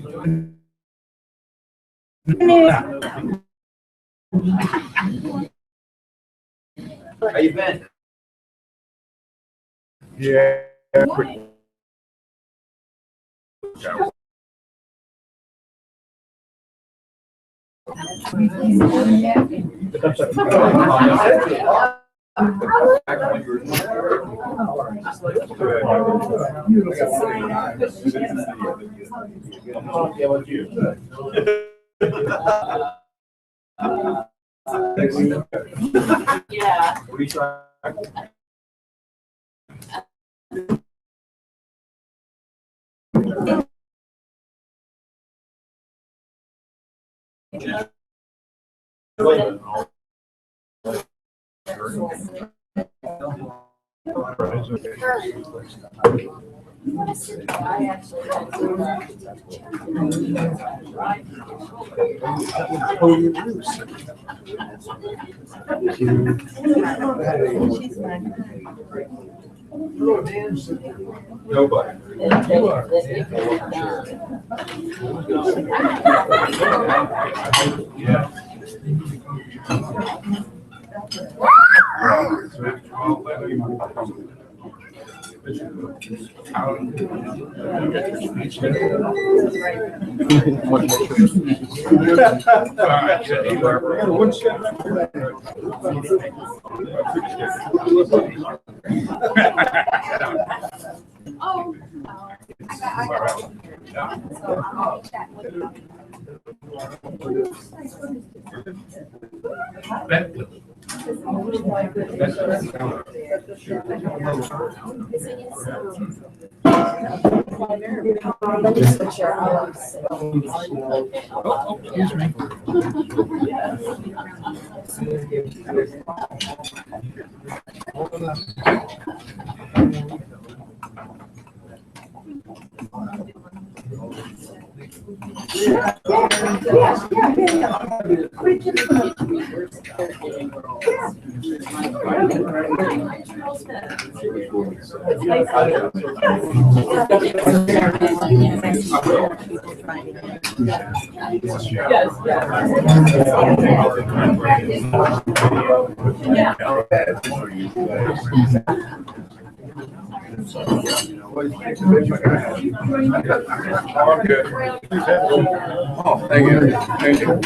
How you been? Yeah. Yeah. Nobody. Yeah. Excuse me. Oh, thank you. Thank you.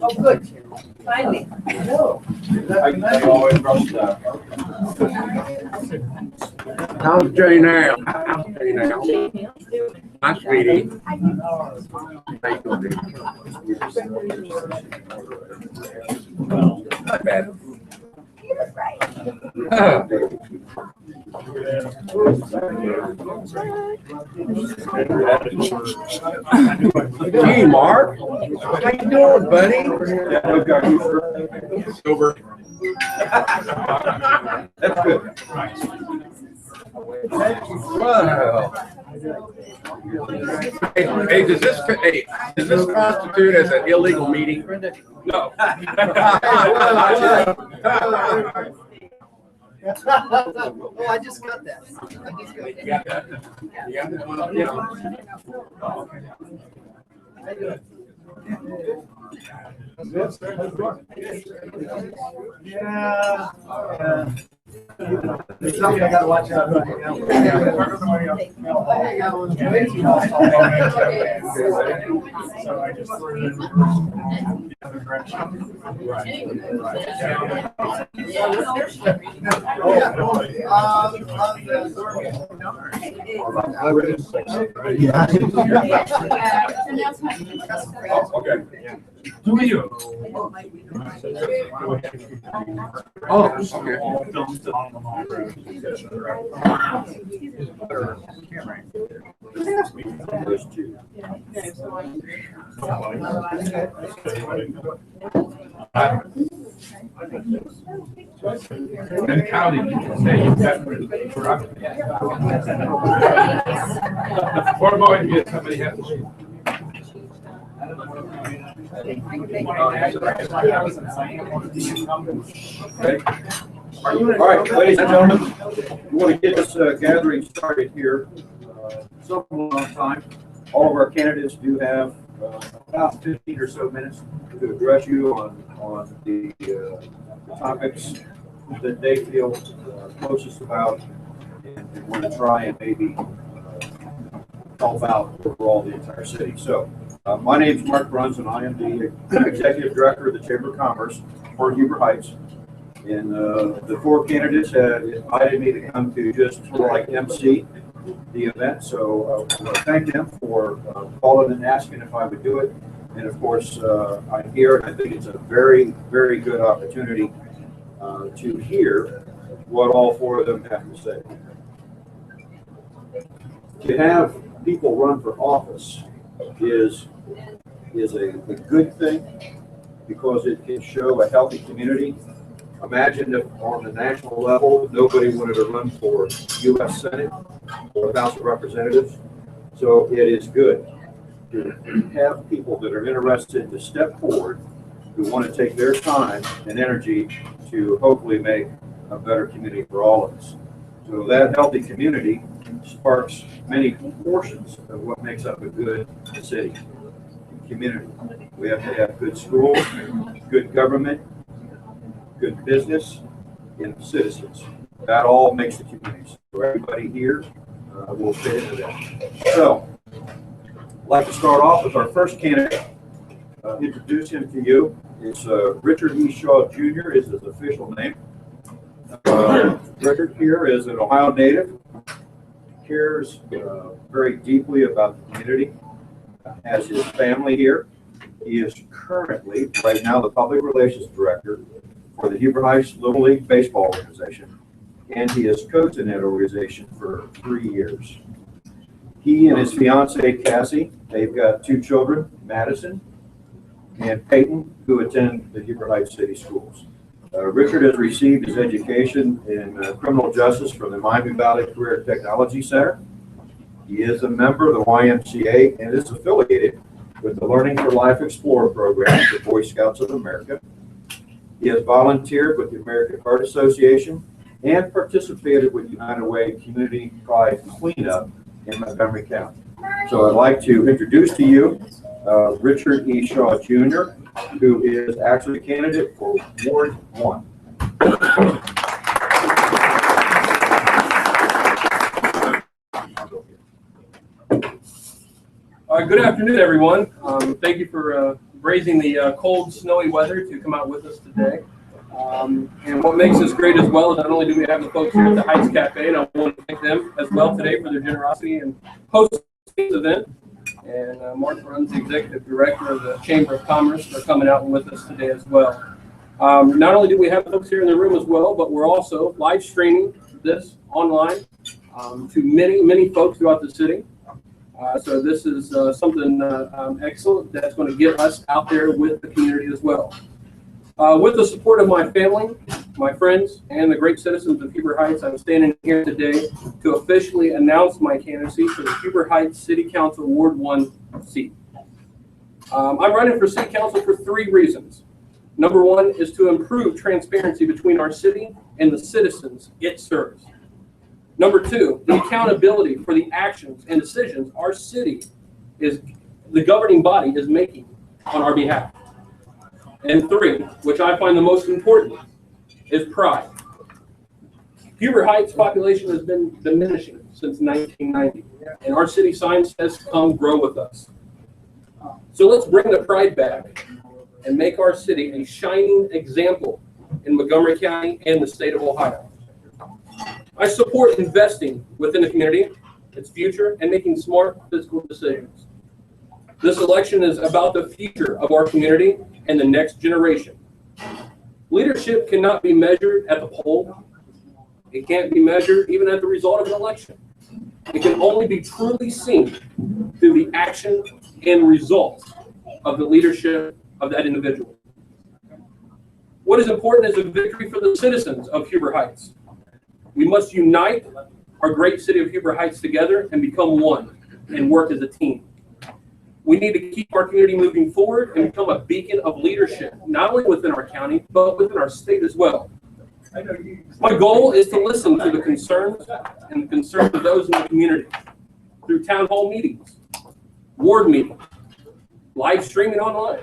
Oh, good. Finally. How's Jay now? How's Jay now? My sweetie. Not bad. Hey, Mark. How you doing, buddy? Sober. That's good. Wow. Hey, does this constitute as an illegal meeting? No. Oh, I just got that. You got that? You got that one up there? Yeah. There's something I gotta watch out for. So I just threw it in the other direction. Okay. Who are you? Oh, okay. mentality you can say you've got corrupt. Or more you get somebody has to. All right, ladies and gentlemen, we want to get this gathering started here. Somewhat on time. All of our candidates do have about 15 or so minutes to address you on the topics that they feel closest about, and want to try and maybe help out overall the entire city. So, my name is Mark Bruns, and I am the Executive Director of the Chamber of Commerce for Huber Heights. And the four candidates had invited me to come to just sort of like MC the event. So I want to thank them for calling and asking if I would do it. And of course, I'm here, and I think it's a very, very good opportunity to hear what all four of them have to say. To have people run for office is a good thing because it can show a healthy community. Imagine if on the national level, nobody wanted to run for U.S. Senate or House of Representatives. So it is good to have people that are interested to step forward, who want to take their time and energy to hopefully make a better community for all of us. So that healthy community sparks many portions of what makes up a good city community. We have to have good schools, good government, good business, and citizens. That all makes the community. So everybody here will fit into that. So, I'd like to start off with our first candidate. Introduce him to you. It's Richard E. Shaw Jr. is his official name. Richard here is an Ohio native. Cares very deeply about the community. Has his family here. He is currently, right now, the public relations director for the Huber Heights Little League Baseball Organization, and he has coached in that organization for 3 years. He and his fiancee, Cassie, they've got 2 children, Madison and Peyton, who attend the Huber Heights City Schools. Richard has received his education in criminal justice from the Miami Valley Career Technology Center. He is a member of the YMCA and is affiliated with the Learning for Life Explorer program of the Boy Scouts of America. He has volunteered with the American Heart Association and participated with United Way Community Pride Cleanup in Montgomery County. So I'd like to introduce to you Richard E. Shaw Jr., who is actually a candidate for Ward 1. Good afternoon, everyone. Thank you for braving the cold, snowy weather to come out with us today. And what makes this great as well is not only do we have the folks here at the Heights Cafe, and I want to thank them as well today for their generosity and hosting this event. And Mark Bruns, the Executive Director of the Chamber of Commerce, for coming out with us today as well. Not only do we have folks here in the room as well, but we're also live streaming this online to many, many folks throughout the city. So this is something excellent that's going to get us out there with the community as well. With the support of my family, my friends, and the great citizens of Huber Heights, I'm standing here today to officially announce my candidacy for the Huber Heights City Council Ward 1 seat. I'm running for City Council for 3 reasons. Number 1 is to improve transparency between our city and the citizens it serves. Number 2, the accountability for the actions and decisions our city is, the governing body is making on our behalf. And 3, which I find the most important, is pride. Huber Heights population has been diminishing since 1990, and our city sign says, "Come grow with us." So let's bring the pride back and make our city a shining example in Montgomery County and the state of Ohio. I support investing within the community, its future, and making smart fiscal decisions. This election is about the future of our community and the next generation. Leadership cannot be measured at the poll. It can't be measured even at the result of an election. It can only be truly seen through the action and results of the leadership of that individual. What is important is a victory for the citizens of Huber Heights. We must unite our great city of Huber Heights together and become one and work as a team. We need to keep our community moving forward and become a beacon of leadership, not only within our county, but within our state as well. My goal is to listen to the concerns and the concerns of those in the community through town hall meetings, ward meetings, live streaming online,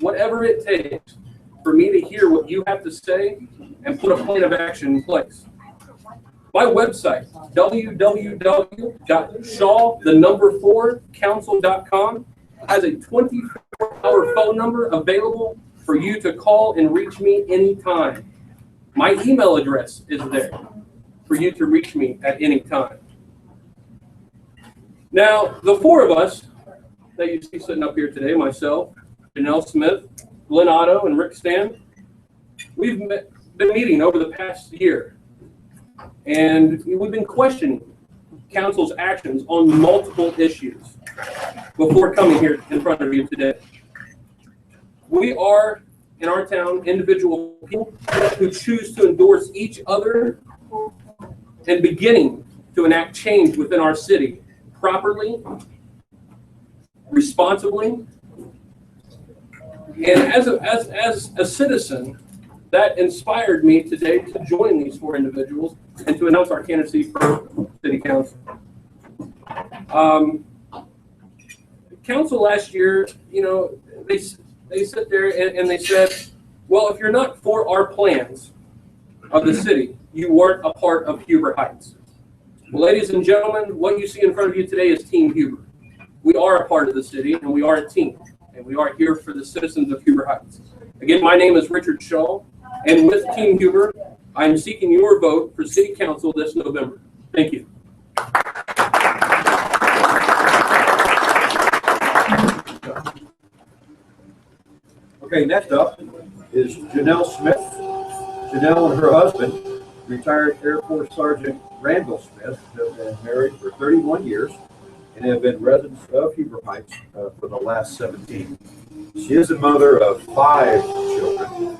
whatever it takes for me to hear what you have to say and put a plan of action in place. My website, www.shaw4council.com, has a 24-hour phone number available for you to call and reach me anytime. My email address is there for you to reach me at any time. Now, the four of us that you see sitting up here today, myself, Janelle Smith, Glenn Otto, and Rick Stan, we've been meeting over the past year, and we've been questioning council's actions on multiple issues before coming here in front of you today. We are, in our town, individual people who choose to endorse each other and beginning to enact change within our city properly, responsibly, and as a citizen, that inspired me today to join these four individuals and to announce our candidacy for city council. Council last year, they sit there and they said, well, if you're not for our plans of the city, you weren't a part of Huber Heights. Well, ladies and gentlemen, what you see in front of you today is Team Huber. We are a part of the city, and we are a team, and we are here for the citizens of Huber Heights. Again, my name is Richard Shaw, and with Team Huber, I am seeking your vote for City Council this November. Thank you. Okay, next up is Janelle Smith. Janelle and her husband, retired Air Force Sergeant Randall Smith, have been married for 31 years and have been residents of Huber Heights for the last 17. She is the mother of 5 children,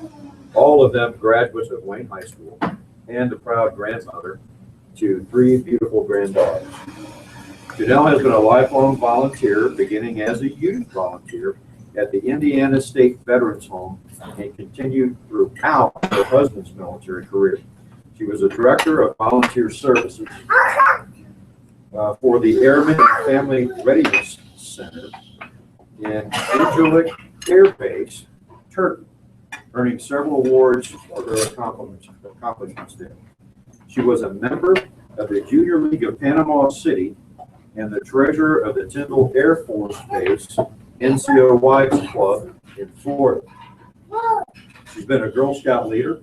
all of them graduates of Wayne High School, and a proud grandmother to 3 beautiful granddaughters. Janelle has been a lifelong volunteer, beginning as a youth volunteer at the Indiana State Veterans Home and continued throughout her husband's military career. She was a director of volunteer services for the Airmen and Family Readiness Center in Angelic Air Base, Turkey, earning several awards for her accomplishments there. She was a member of the Junior League of Panama City and the treasurer of the Tyndall Air Force Base NCO Wives Club in Florida. She's been a Girl Scout leader,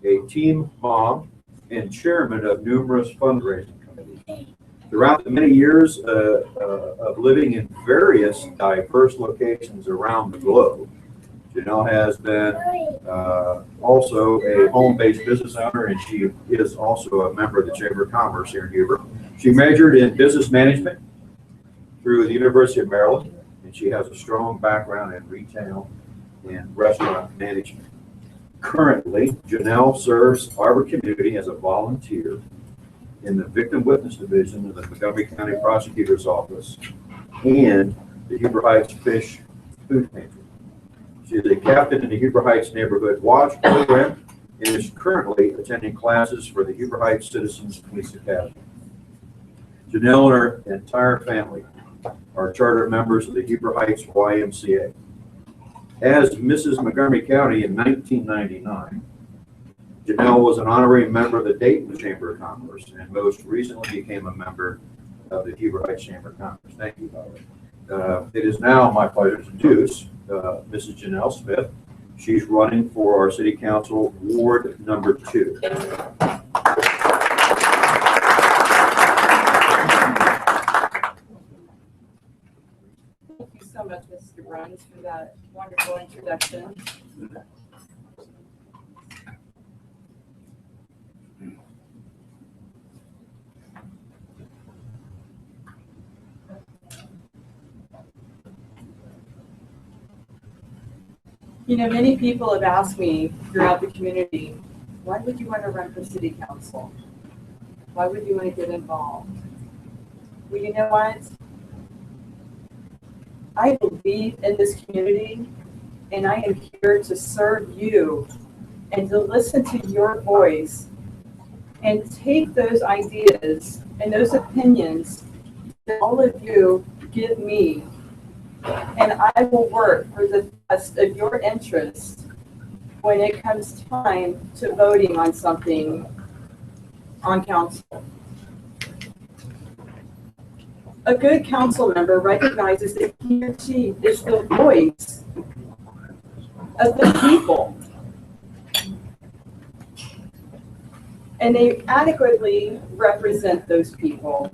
a team mom, and chairman of numerous fundraising committees. Throughout the many years of living in various diverse locations around the globe, Janelle has been also a home-based business owner, and she is also a member of the Chamber of Commerce here in Huber. She majored in business management through the University of Maryland, and she has a strong background in retail and restaurant management. Currently, Janelle serves our community as a volunteer in the Victim Witness Division of the Montgomery County Prosecutor's Office and the Huber Heights Fish Food Pantry. She is a captain in the Huber Heights Neighborhood Watch program and is currently attending classes for the Huber Heights Citizens Police Academy. Janelle and her entire family are charter members of the Huber Heights YMCA. As Mrs. Montgomery County in 1999, Janelle was an honorary member of the Dayton Chamber of Commerce and most recently became a member of the Huber Heights Chamber of Commerce. Thank you, Howard. It is now my pleasure to introduce Mrs. Janelle Smith. She's running for our City Council Ward number 2. Thank you so much, Mr. Bruns, for that wonderful introduction. You know, many people have asked me throughout the community, why would you want to run for city council? Why would you want to get involved? Well, you know what? I believe in this community, and I am here to serve you and to listen to your voice and take those ideas and those opinions that all of you give me, and I will work for the best of your interest when it comes time to voting on something on council. A good council member recognizes that he or she is the voice of the people, and they adequately represent those people.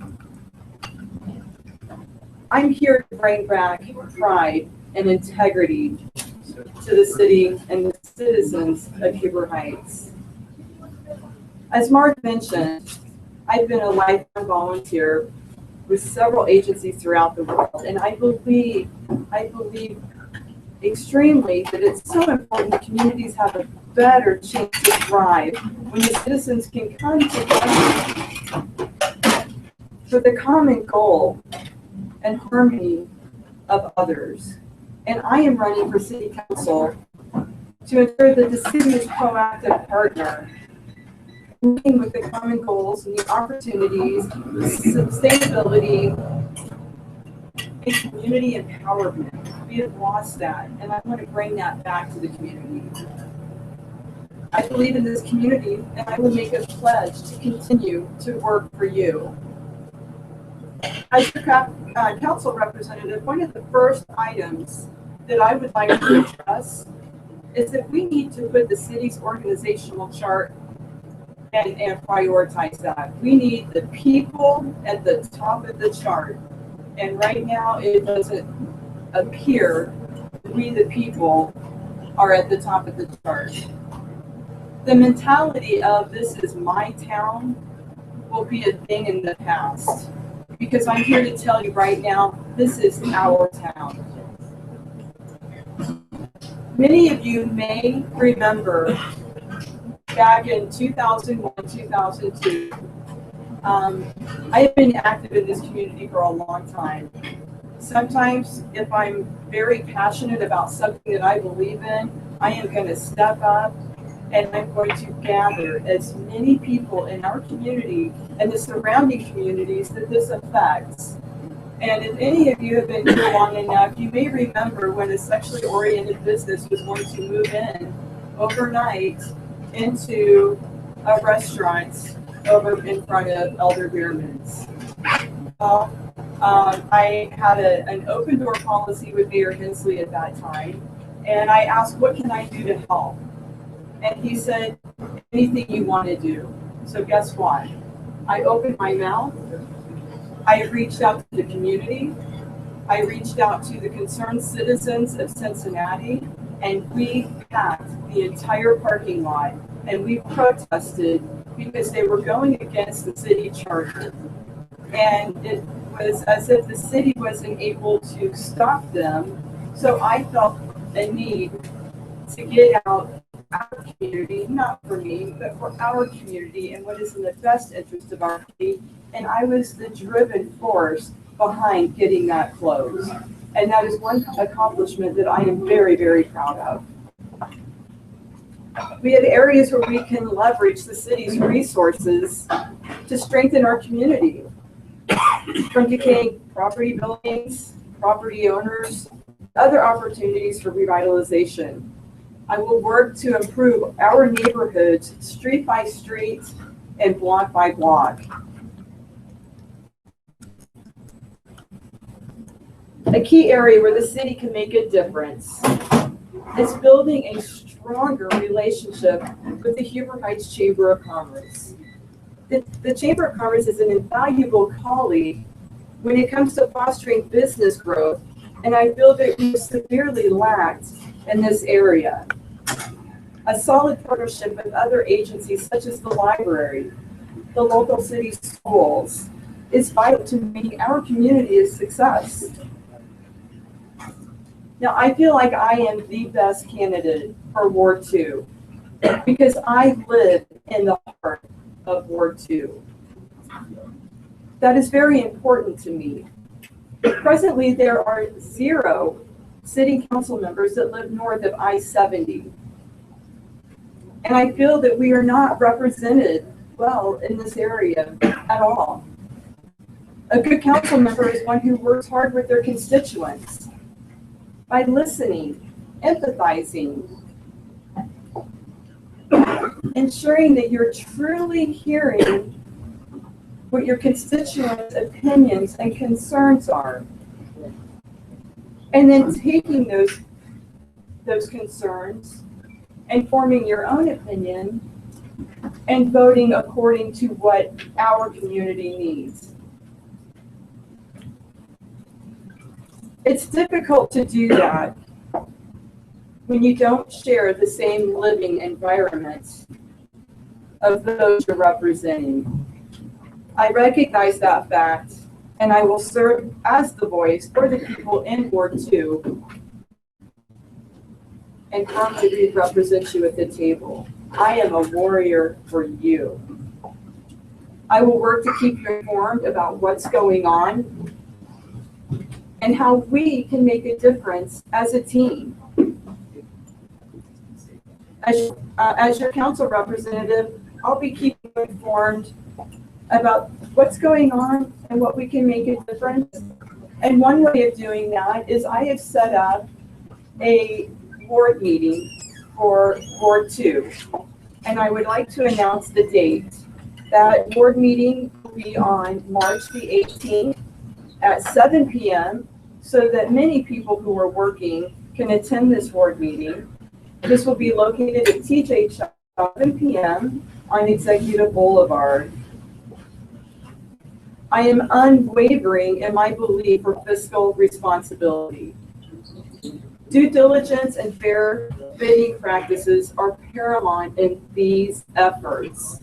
I'm here to bring back pride and integrity to the city and the citizens of Huber Heights. As Mark mentioned, I've been a lifelong volunteer with several agencies throughout the world, and I believe extremely that it's so important that communities have a better chance to thrive when the citizens can come together for the common goal and harmony of others. And I am running for city council to ensure that the city is a proactive partner, working with the common goals and the opportunities, sustainability, and community empowerment. We have lost that, and I want to bring that back to the community. I believe in this community, and I will make a pledge to continue to work for you. As your council representative, one of the first items that I would like to address is that we need to put the city's organizational chart and prioritize that. We need the people at the top of the chart. And right now, it doesn't appear that we, the people, are at the top of the chart. The mentality of this is my town will be a thing in the past. Because I'm here to tell you right now, this is our town. Many of you may remember back in 2001, 2002, I have been active in this community for a long time. Sometimes if I'm very passionate about something that I believe in, I am going to step up and I'm going to gather as many people in our community and the surrounding communities that this affects. And if any of you have been here long enough, you may remember when a sexually oriented business was going to move in overnight into a restaurant over in front of Elder Bierman's. Well, I had an open door policy with Mayor Hensley at that time, and I asked, what can I do to help? And he said, anything you want to do. So guess what? I opened my mouth. I reached out to the community. I reached out to the concerned citizens of Cincinnati, and we packed the entire parking lot, and we protested because they were going against the city charter. And it was as if the city wasn't able to stop them. So I felt a need to get out our community, not for me, but for our community and what is in the best interest of our community. And I was the driven force behind getting that closed. And that is one accomplishment that I am very, very proud of. We have areas where we can leverage the city's resources to strengthen our community. From decaying property buildings, property owners, other opportunities for revitalization. I will work to improve our neighborhoods street by street and block by block. A key area where the city can make a difference is building a stronger relationship with the Huber Heights Chamber of Commerce. The Chamber of Commerce is an invaluable colleague when it comes to fostering business growth, and I feel that we severely lacked in this area. A solid partnership with other agencies such as the library, the local city schools, is vital to making our community a success. Now, I feel like I am the best candidate for Ward 2 because I live in the heart of Ward 2. That is very important to me. Presently, there are 0 city council members that live north of I-70. And I feel that we are not represented well in this area at all. A good council member is one who works hard with their constituents by listening, empathizing, ensuring that you're truly hearing what your constituents' opinions and concerns are, and then taking those concerns and forming your own opinion and voting according to what our community needs. It's difficult to do that when you don't share the same living environment of those you're representing. I recognize that fact, and I will serve as the voice for the people in Ward 2 and firmly represent you at the table. I am a warrior for you. I will work to keep you informed about what's going on and how we can make a difference as a team. As your council representative, I'll be keeping you informed about what's going on and what we can make a difference. And one way of doing that is I have set up a board meeting for Ward 2. And I would like to announce the date. That board meeting will be on March the 18th at 7 p.m. so that many people who are working can attend this board meeting. This will be located at TJ Shop, 7 p.m. on Executive Boulevard. I am unwavering in my belief for fiscal responsibility. Due diligence and fair bidding practices are paramount in these efforts.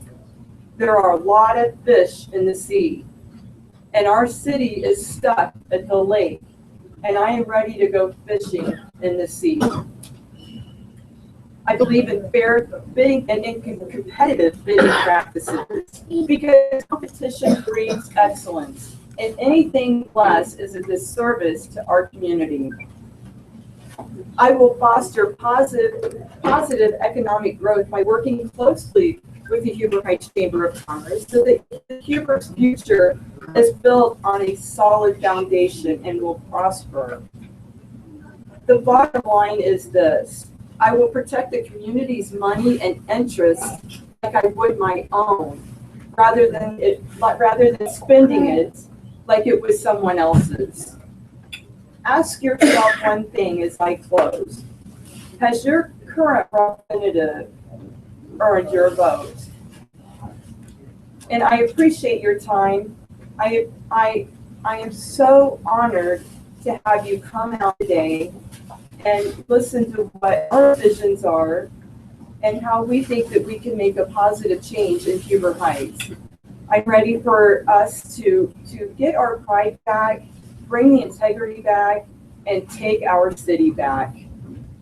There are a lot of fish in the sea, and our city is stuck at the lake, and I am ready to go fishing in the sea. I believe in fair bidding and in competitive bidding practices because competition breeds excellence, and anything less is a disservice to our community. I will foster positive economic growth by working closely with the Huber Heights Chamber of Commerce so that Huber's future is built on a solid foundation and will prosper. The bottom line is this: I will protect the community's money and interests like I would my own, rather than spending it like it was someone else's. Ask yourself one thing as I close. Has your current representative earned your vote? And I appreciate your time. I am so honored to have you come out today and listen to what our visions are and how we think that we can make a positive change in Huber Heights. I'm ready for us to get our pride back, bring the integrity back, and take our city back.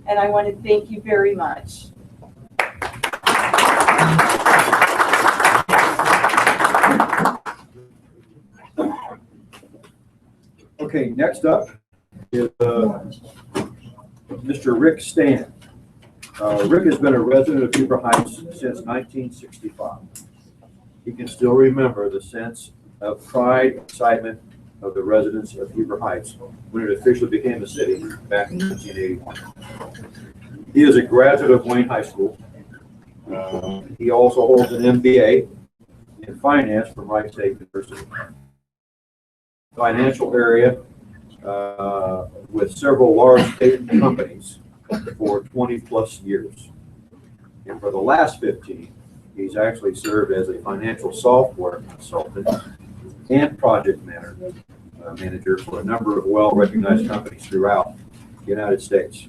And I want to thank you very much. Okay, next up is Mr. Rick Stan. Rick has been a resident of Huber Heights since 1965. He can still remember the sense of pride, excitement of the residents of Huber Heights when it officially became a city back in 1981. He is a graduate of Wayne High School. He also holds an MBA in finance from Wright State University. Financial area with several large state companies for 20 plus years. And for the last 15, he's actually served as a financial software consultant and project manager for a number of well-recognized companies throughout the United States.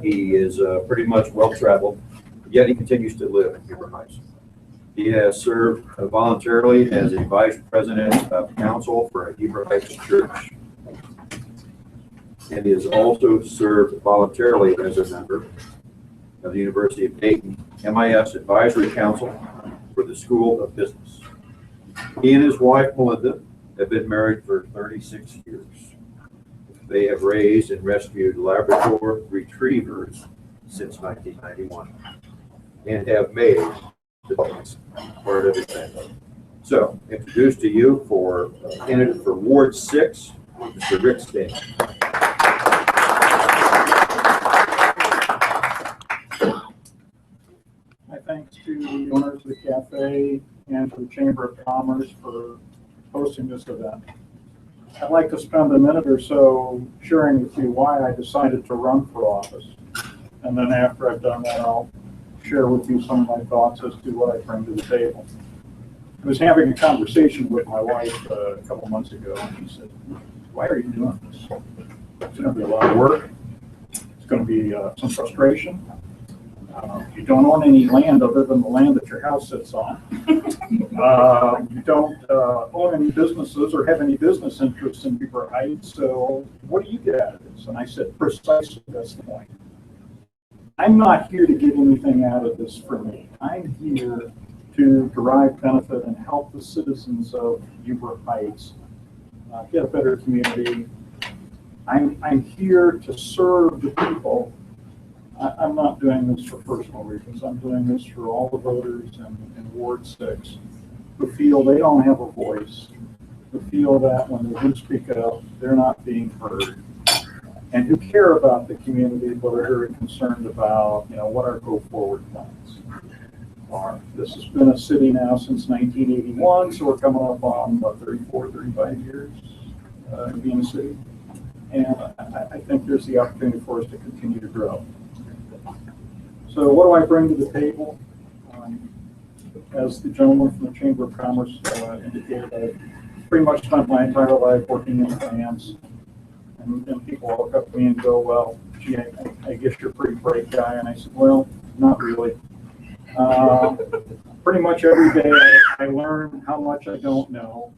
He is pretty much well-traveled, yet he continues to live in Huber Heights. He has served voluntarily as a vice president of council for a Huber Heights church. and he has also served voluntarily as a member of the University of Dayton MIS Advisory Council for the School of Business. He and his wife, Melinda, have been married for 36 years. They have raised and rescued Labrador retrievers since 1991 and have made the dogs part of his family. So, introduced to you for candidate for Ward 6, Mr. Rick Stain. My thanks to the owners of the cafe and to the Chamber of Commerce for hosting this event. I'd like to spend a minute or so sharing with you why I decided to run for office. And then after I've done that, I'll share with you some of my thoughts as to what I bring to the table. I was having a conversation with my wife a couple months ago, and she said, "Why are you doing this? It's going to be a lot of work. It's going to be some frustration. You don't own any land other than the land that your house sits on. You don't own any businesses or have any business interests in Beaver Heights, so what do you get out of this?" And I said, precisely, that's the point. I'm not here to get anything out of this for me. I'm here to derive benefit and help the citizens of Beaver Heights get a better community. I'm here to serve the people. I'm not doing this for personal reasons. I'm doing this for all the voters in Ward 6 who feel they don't have a voice, who feel that when they do speak up, they're not being heard, and who care about the community but are very concerned about, what our go-forward plans are. This has been a city now since 1981, so we're coming up on about 34, 35 years being a city. And I think there's the opportunity for us to continue to grow. So what do I bring to the table? As the gentleman from the Chamber of Commerce indicated, I pretty much spent my entire life working in finance. And people look up to me and go, "Well, gee, I guess you're a pretty bright guy." And I said, "Well, not really. Pretty much every day I learn how much I don't know.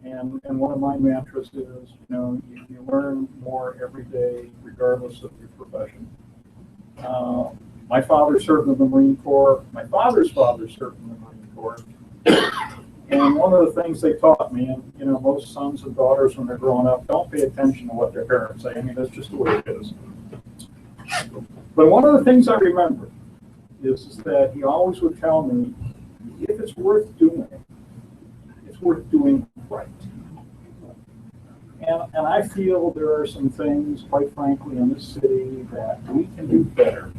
And one of my mantras is, you learn more every day, regardless of your profession." My father served in the Marine Corps. My father's father served in the Marine Corps. And one of the things they taught me, and most sons and daughters when they're growing up don't pay attention to what their parents say. I mean, that's just the way it is. But one of the things I remember is that he always would tell me, if it's worth doing, it's worth doing right. And I feel there are some things, quite frankly, in this city that we can do better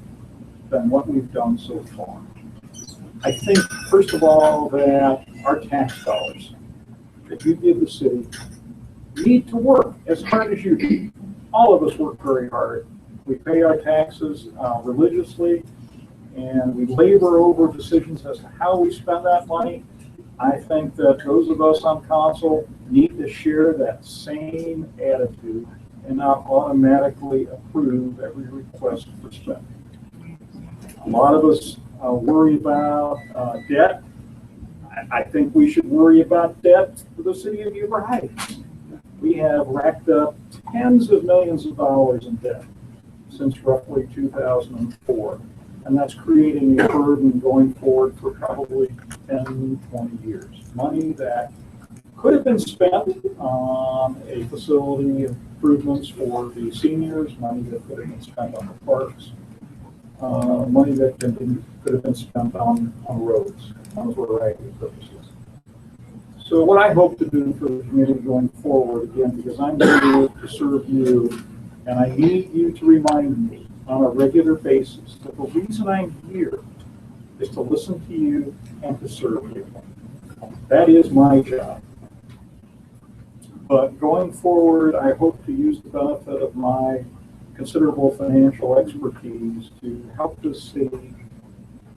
than what we've done so far. I think, first of all, that our tax dollars that you give the city need to work as hard as you do. All of us work very hard. We pay our taxes religiously, and we labor over decisions as to how we spend that money. I think that those of us on council need to share that same attitude and not automatically approve every request for spending. A lot of us worry about debt. I think we should worry about debt for the city of Beaver Heights. We have racked up tens of millions of dollars in debt since roughly 2004. And that's creating a burden going forward for probably 10, 20 years. Money that could have been spent on a facility improvements for the seniors, money that could have been spent on the parks, money that could have been spent on roads, on a variety of purposes. So what I hope to do for the community going forward, again, because I'm here to serve you, and I need you to remind me on a regular basis that the reason I'm here is to listen to you and to serve you. That is my job. But going forward, I hope to use the benefit of my considerable financial expertise to help the city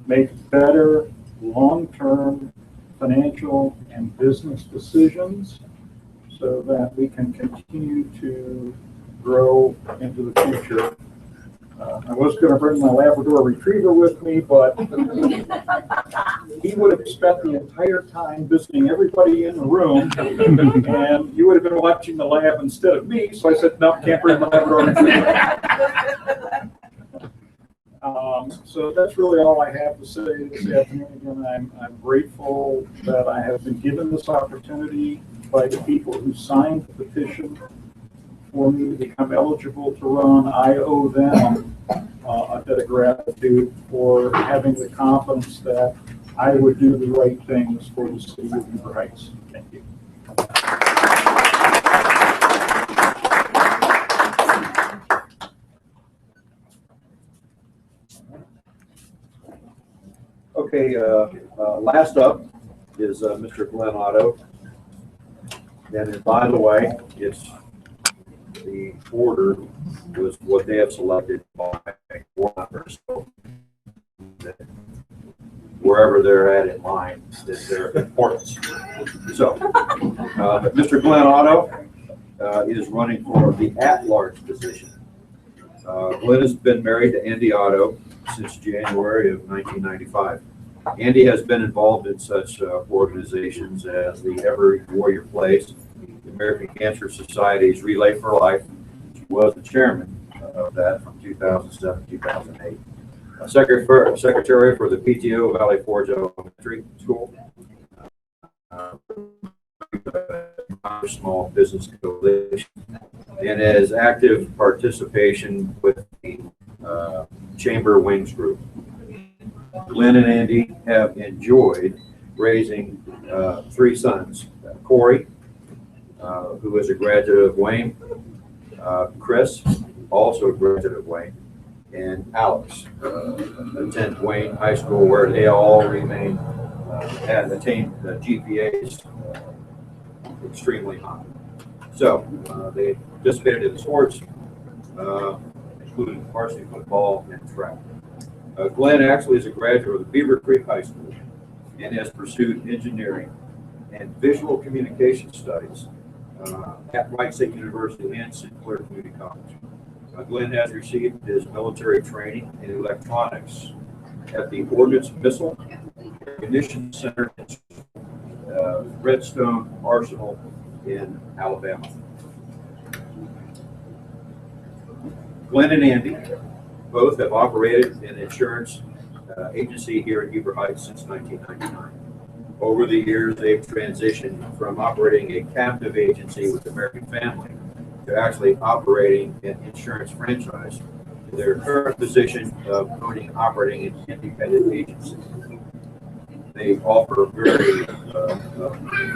make better long-term financial and business decisions so that we can continue to grow into the future. I was going to bring my Labrador retriever with me, but he would have spent the entire time visiting everybody in the room, and you would have been watching the lab instead of me. So I said, no, can't bring my laboratory. So that's really all I have to say this afternoon. Again, I'm grateful that I have been given this opportunity by the people who signed the petition for me to become eligible to run. I owe them a debt of gratitude for having the confidence that I would do the right things for the city of Beaver Heights. Thank you. Okay, last up is Mr. Glenn Otto. And by the way, it's the order was what they have selected by board members. So wherever they're at in line is their importance. So, but Mr. Glenn Otto is running for the at-large position. Glenn has been married to Andy Otto since January of 1995. Andy has been involved in such organizations as the Every Warrior Place, the American Cancer Society's Relay for Life. He was the chairman of that from 2007 to 2008. Secretary for the PTO Valley Forge Elementary School, Small Business Coalition, and has active participation with the Chamber Wings Group. Glenn and Andy have enjoyed raising 3 sons, Corey, who is a graduate of Wayne, Chris, also a graduate of Wayne, and Alex attend Wayne High School, where they all remain and attain GPAs extremely high. So they participated in the sports, including varsity football and track. Glenn actually is a graduate of Beaver Creek High School and has pursued engineering and visual communication studies at Wright State University and Sinclair Community College. Glenn has received his military training in electronics at the Ordnance Missile Recognition Center in Redstone Arsenal in Alabama. Glenn and Andy both have operated an insurance agency here in Beaver Heights since 1999. Over the years, they've transitioned from operating a captive agency with American Family to actually operating an insurance franchise to their current position of operating an independent agency. They offer a very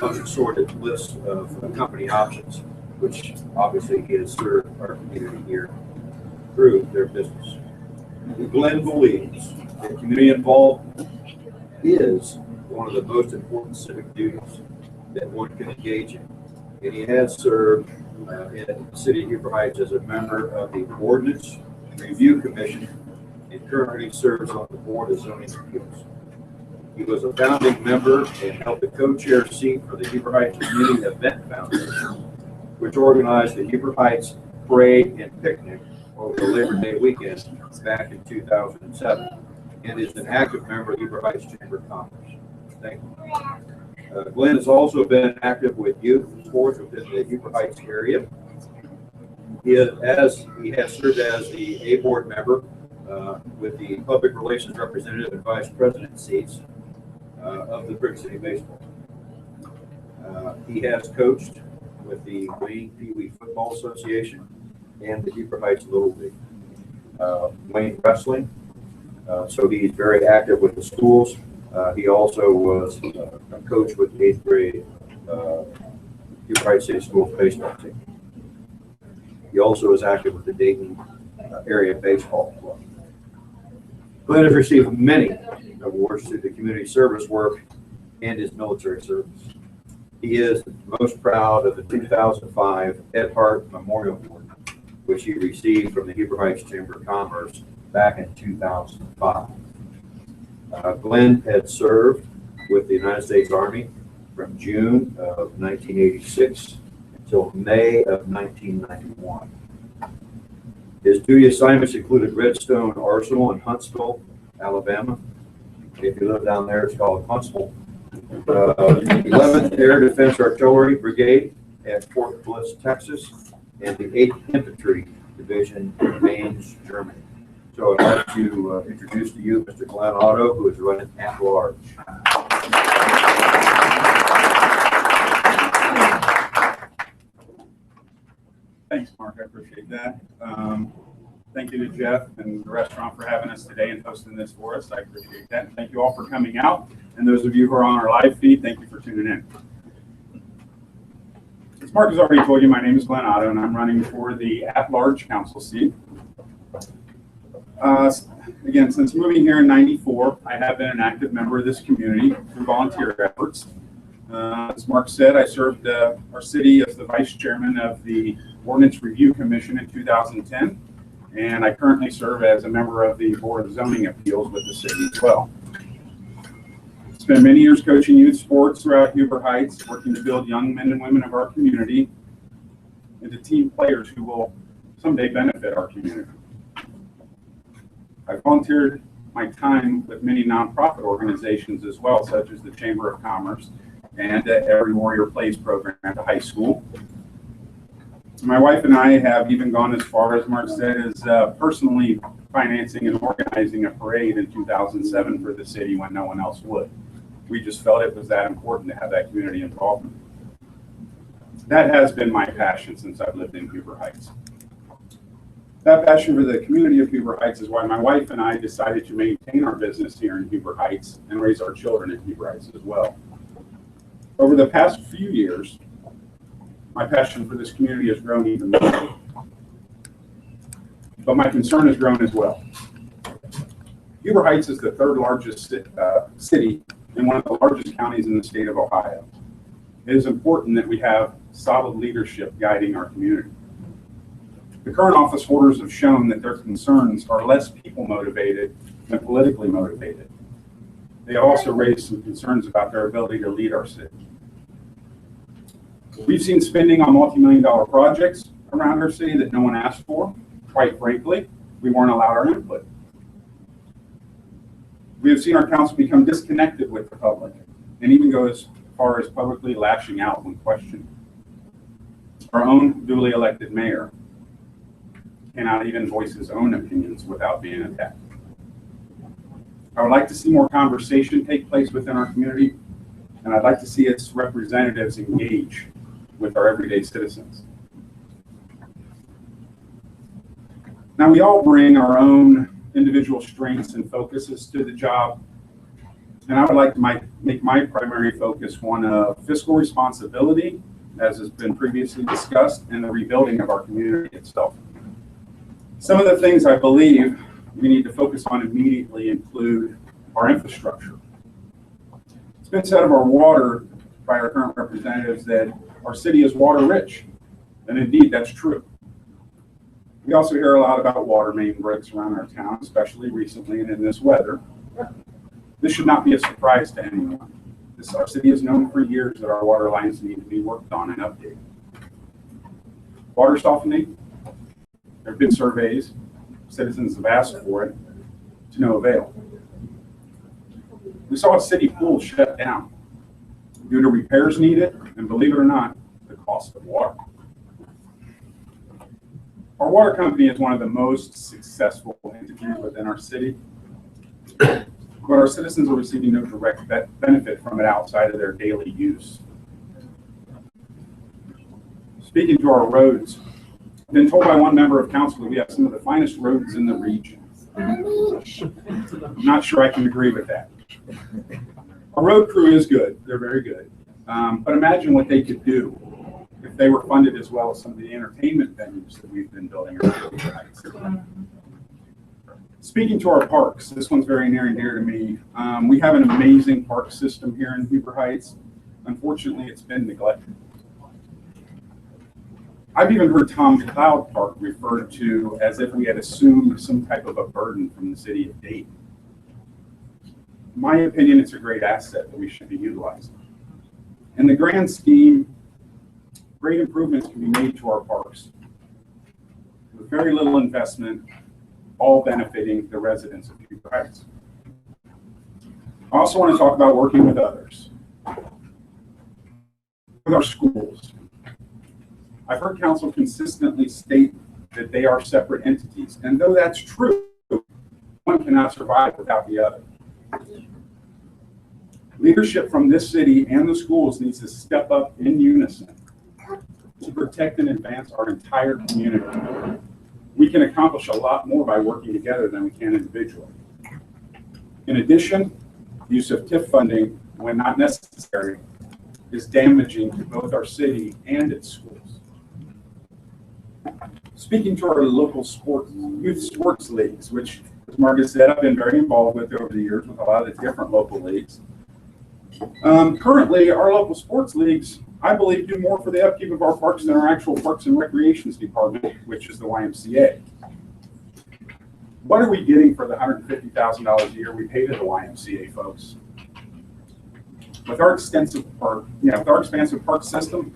assorted list of company options, which obviously has served our community here through their business. Glenn believes that community involvement is one of the most important civic duties that one can engage in. And he has served in the city of Beaver Heights as a member of the Ordinance Review Commission and currently serves on the Board of Zoning Appeals. He was a founding member and held the co-chair seat for the Beaver Heights Community Event Foundation, which organized the Beaver Heights Parade and Picnic over the Labor Day weekend back in 2007, and is an active member of the Beaver Heights Chamber of Commerce. Thank you. Glenn has also been active with youth sports within the Beaver Heights area. He has served as the A board member with the public relations representative and vice president seats of the Brick City Baseball. He has coached with the Wayne Pee Wee Football Association and the Beaver Heights Little League. Wayne Wrestling, so he's very active with the schools. He also was a coach with the 8th grade Beaver Heights City Schools baseball team. He also is active with the Dayton area baseball club. Glenn has received many awards through the community service work and his military service. He is most proud of the 2005 Ed Hart Memorial Award, which he received from the Beaver Heights Chamber of Commerce back in 2005. Glenn had served with the United States Army from June of 1986 until May of 1991. His duty assignments included Redstone Arsenal in Huntsville, Alabama, If you live down there, it's called Huntsville. 11th Air Defense Artillery Brigade at Fort Bliss, Texas, and the 8th Infantry Division in Mainz, Germany. So I'd like to introduce to you Mr. Glenn Otto, who is running at large. Thanks, Mark. I appreciate that. Thank you to Jeff and the restaurant for having us today and hosting this for us. I appreciate that. And thank you all for coming out. And those of you who are on our live feed, thank you for tuning in. As Mark has already told you, my name is Glenn Otto, and I'm running for the at-large council seat. Again, since moving here in '94, I have been an active member of this community through volunteer efforts. As Mark said, I served our city as the vice chairman of the Ordinance Review Commission in 2010, and I currently serve as a member of the Board of Zoning Appeals with the city as well. Spent many years coaching youth sports throughout Huber Heights, working to build young men and women of our community into team players who will someday benefit our community. I volunteered my time with many nonprofit organizations as well, such as the Chamber of Commerce and Every Warrior Plays program at the high school. My wife and I have even gone as far, as Mark said, as personally financing and organizing a parade in 2007 for the city when no one else would. We just felt it was that important to have that community involvement. That has been my passion since I've lived in Huber Heights. That passion for the community of Huber Heights is why my wife and I decided to maintain our business here in Huber Heights and raise our children in Huber Heights as well. Over the past few years, my passion for this community has grown even more. But my concern has grown as well. Huber Heights is the third largest city in one of the largest counties in the state of Ohio. It is important that we have solid leadership guiding our community. The current office holders have shown that their concerns are less people motivated than politically motivated. They also raised some concerns about their ability to lead our city. We've seen spending on multi-million-dollar projects around our city that no one asked for. Quite frankly, we weren't allowed our input. We have seen our council become disconnected with the public and even go as far as publicly lashing out when questioned. Our own duly elected mayor cannot even voice his own opinions without being attacked. I would like to see more conversation take place within our community, and I'd like to see its representatives engage with our everyday citizens. Now, we all bring our own individual strengths and focuses to the job, and I would like to make my primary focus one of fiscal responsibility, as has been previously discussed, and the rebuilding of our community itself. Some of the things I believe we need to focus on immediately include our infrastructure. It's been said of our water by our current representatives that our city is water rich, and indeed that's true. We also hear a lot about water main breaks around our town, especially recently and in this weather. This should not be a surprise to anyone. Our city has known for years that our water lines need to be worked on and updated. Water softening, there have been surveys, citizens have asked for it, to no avail. We saw a city pool shut down due to repairs needed, and believe it or not, the cost of water. Our water company is one of the most successful entities within our city, but our citizens are receiving no direct benefit from it outside of their daily use. Speaking to our roads, I've been told by one member of council that we have some of the finest roads in the region. I'm not sure I can agree with that. Our road crew is good, they're very good, but imagine what they could do if they were funded as well as some of the entertainment venues that we've been building around Huber Heights. Speaking to our parks, this one's very near and dear to me. We have an amazing park system here in Huber Heights. Unfortunately, it's been neglected. I've even heard Tom McLeod Park referred to as if we had assumed some type of a burden from the city of Dayton. In my opinion, it's a great asset that we should be utilizing. In the grand scheme, great improvements can be made to our parks with very little investment, all benefiting the residents of Huber Heights. I also want to talk about working with others, with our schools. I've heard council consistently state that they are separate entities, and though that's true, one cannot survive without the other. Leadership from this city and the schools needs to step up in unison to protect and advance our entire community. We can accomplish a lot more by working together than we can individually. In addition, the use of TIF funding, when not necessary, is damaging to both our city and its schools. Speaking to our local youth sports leagues, which, as Margaret said, I've been very involved with over the years with a lot of the different local leagues. Currently, our local sports leagues, I believe, do more for the upkeep of our parks than our actual Parks and Recreations Department, which is the YMCA. What are we getting for the $150,000 a year we pay to the YMCA, folks? With our extensive park, with our expansive park system,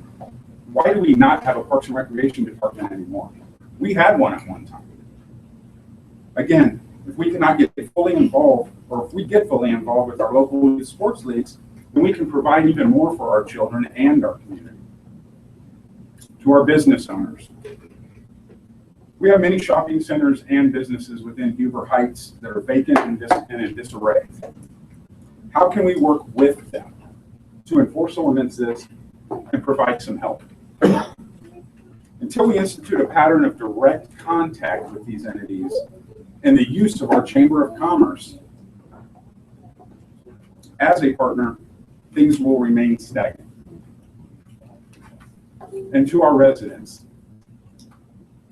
why do we not have a Parks and Recreation Department anymore? We had one at one time. Again, if we cannot get fully involved, or if we get fully involved with our local sports leagues, then we can provide even more for our children and our community. To our business owners, we have many shopping centers and businesses within Huber Heights that are vacant and in disarray. How can we work with them to enforce ordinances and provide some help? Until we institute a pattern of direct contact with these entities and the use of our Chamber of Commerce as a partner, things will remain stagnant. And to our residents,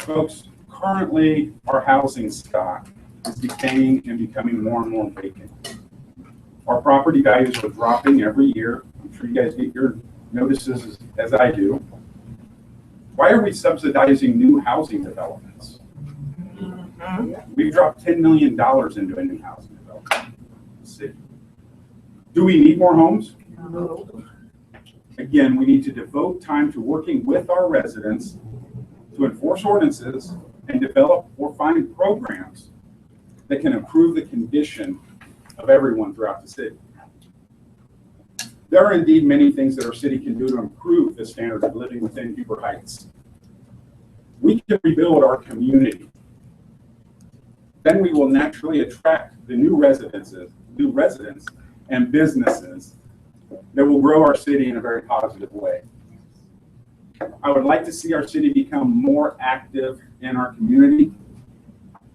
folks, currently our housing stock is decaying and becoming more and more vacant. Our property values are dropping every year. I'm sure you guys get your notices as I do. Why are we subsidizing new housing developments? We've dropped $10 million into a new housing development in the city. Do we need more homes? No. Again, we need to devote time to working with our residents to enforce ordinances and develop or find programs that can improve the condition of everyone throughout the city. There are indeed many things that our city can do to improve the standard of living within Huber Heights. We can rebuild our community. Then we will naturally attract the new residents and businesses that will grow our city in a very positive way. I would like to see our city become more active in our community,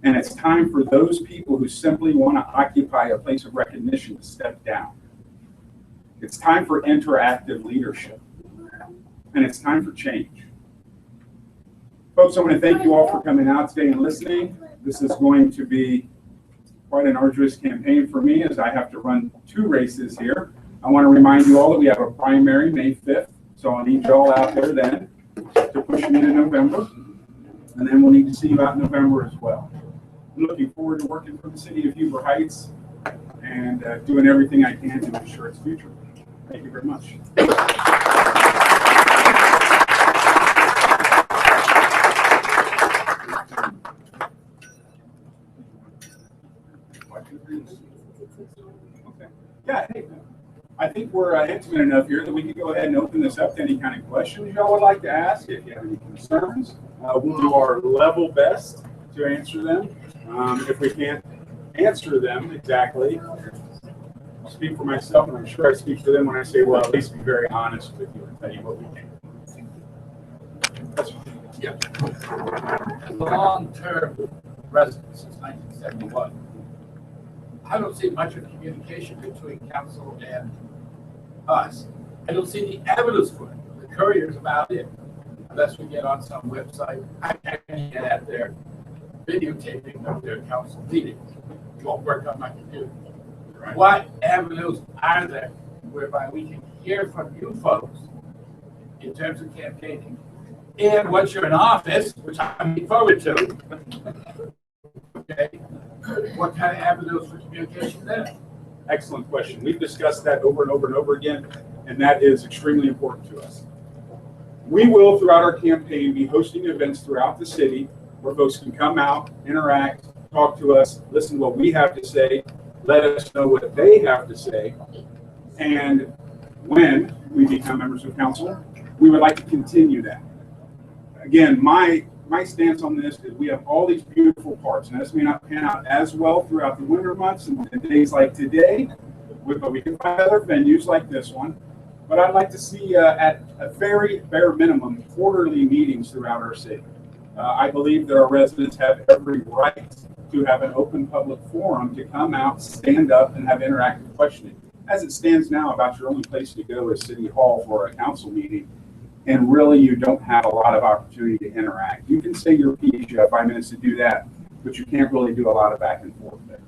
and it's time for those people who simply want to occupy a place of recognition to step down. It's time for interactive leadership, and it's time for change. Folks, I want to thank you all for coming out today and listening. This is going to be quite an arduous campaign for me as I have to run 2 races here. I want to remind you all that we have a primary May 5th, so I'll need you all out there then to push me to November, and then we'll need to see you out in November as well. I'm looking forward to working for the city of Huber Heights and doing everything I can to ensure its future. Thank you very much. Okay. Yeah, hey, I think we're intimate enough here that we can go ahead and open this up to any kind of questions y'all would like to ask. If you have any concerns, we'll do our level best to answer them. If we can't answer them exactly, I'll speak for myself, and I'm sure I speak for them when I say, well, at least be very honest with you and tell you what we can. That's fine. Yeah. As a long-term resident since 1971, I don't see much of communication between council and us. I don't see the evidence for it. The courier's about it, unless we get on some website. I can't get at their videotaping of their council meetings. It won't work on my computer. Right. What avenues are there whereby we can hear from you folks in terms of campaigning? And once you're in office, which I'm looking forward to, okay, what kind of avenues for communication there? Excellent question. We've discussed that over and over and over again, and that is extremely important to us. We will, throughout our campaign, be hosting events throughout the city where folks can come out, interact, talk to us, listen to what we have to say. let us know what they have to say. And when we become members of council, we would like to continue that. Again, my stance on this is we have all these beautiful parks, and this may not pan out as well throughout the winter months and days like today, but we can find other venues like this one. But I'd like to see at a very bare minimum quarterly meetings throughout our city. I believe that our residents have every right to have an open public forum to come out, stand up, and have interactive questioning. As it stands now, about your only place to go is City Hall for a council meeting, and really you don't have a lot of opportunity to interact. You can say your piece, you have 5 minutes to do that, but you can't really do a lot of back and forth there.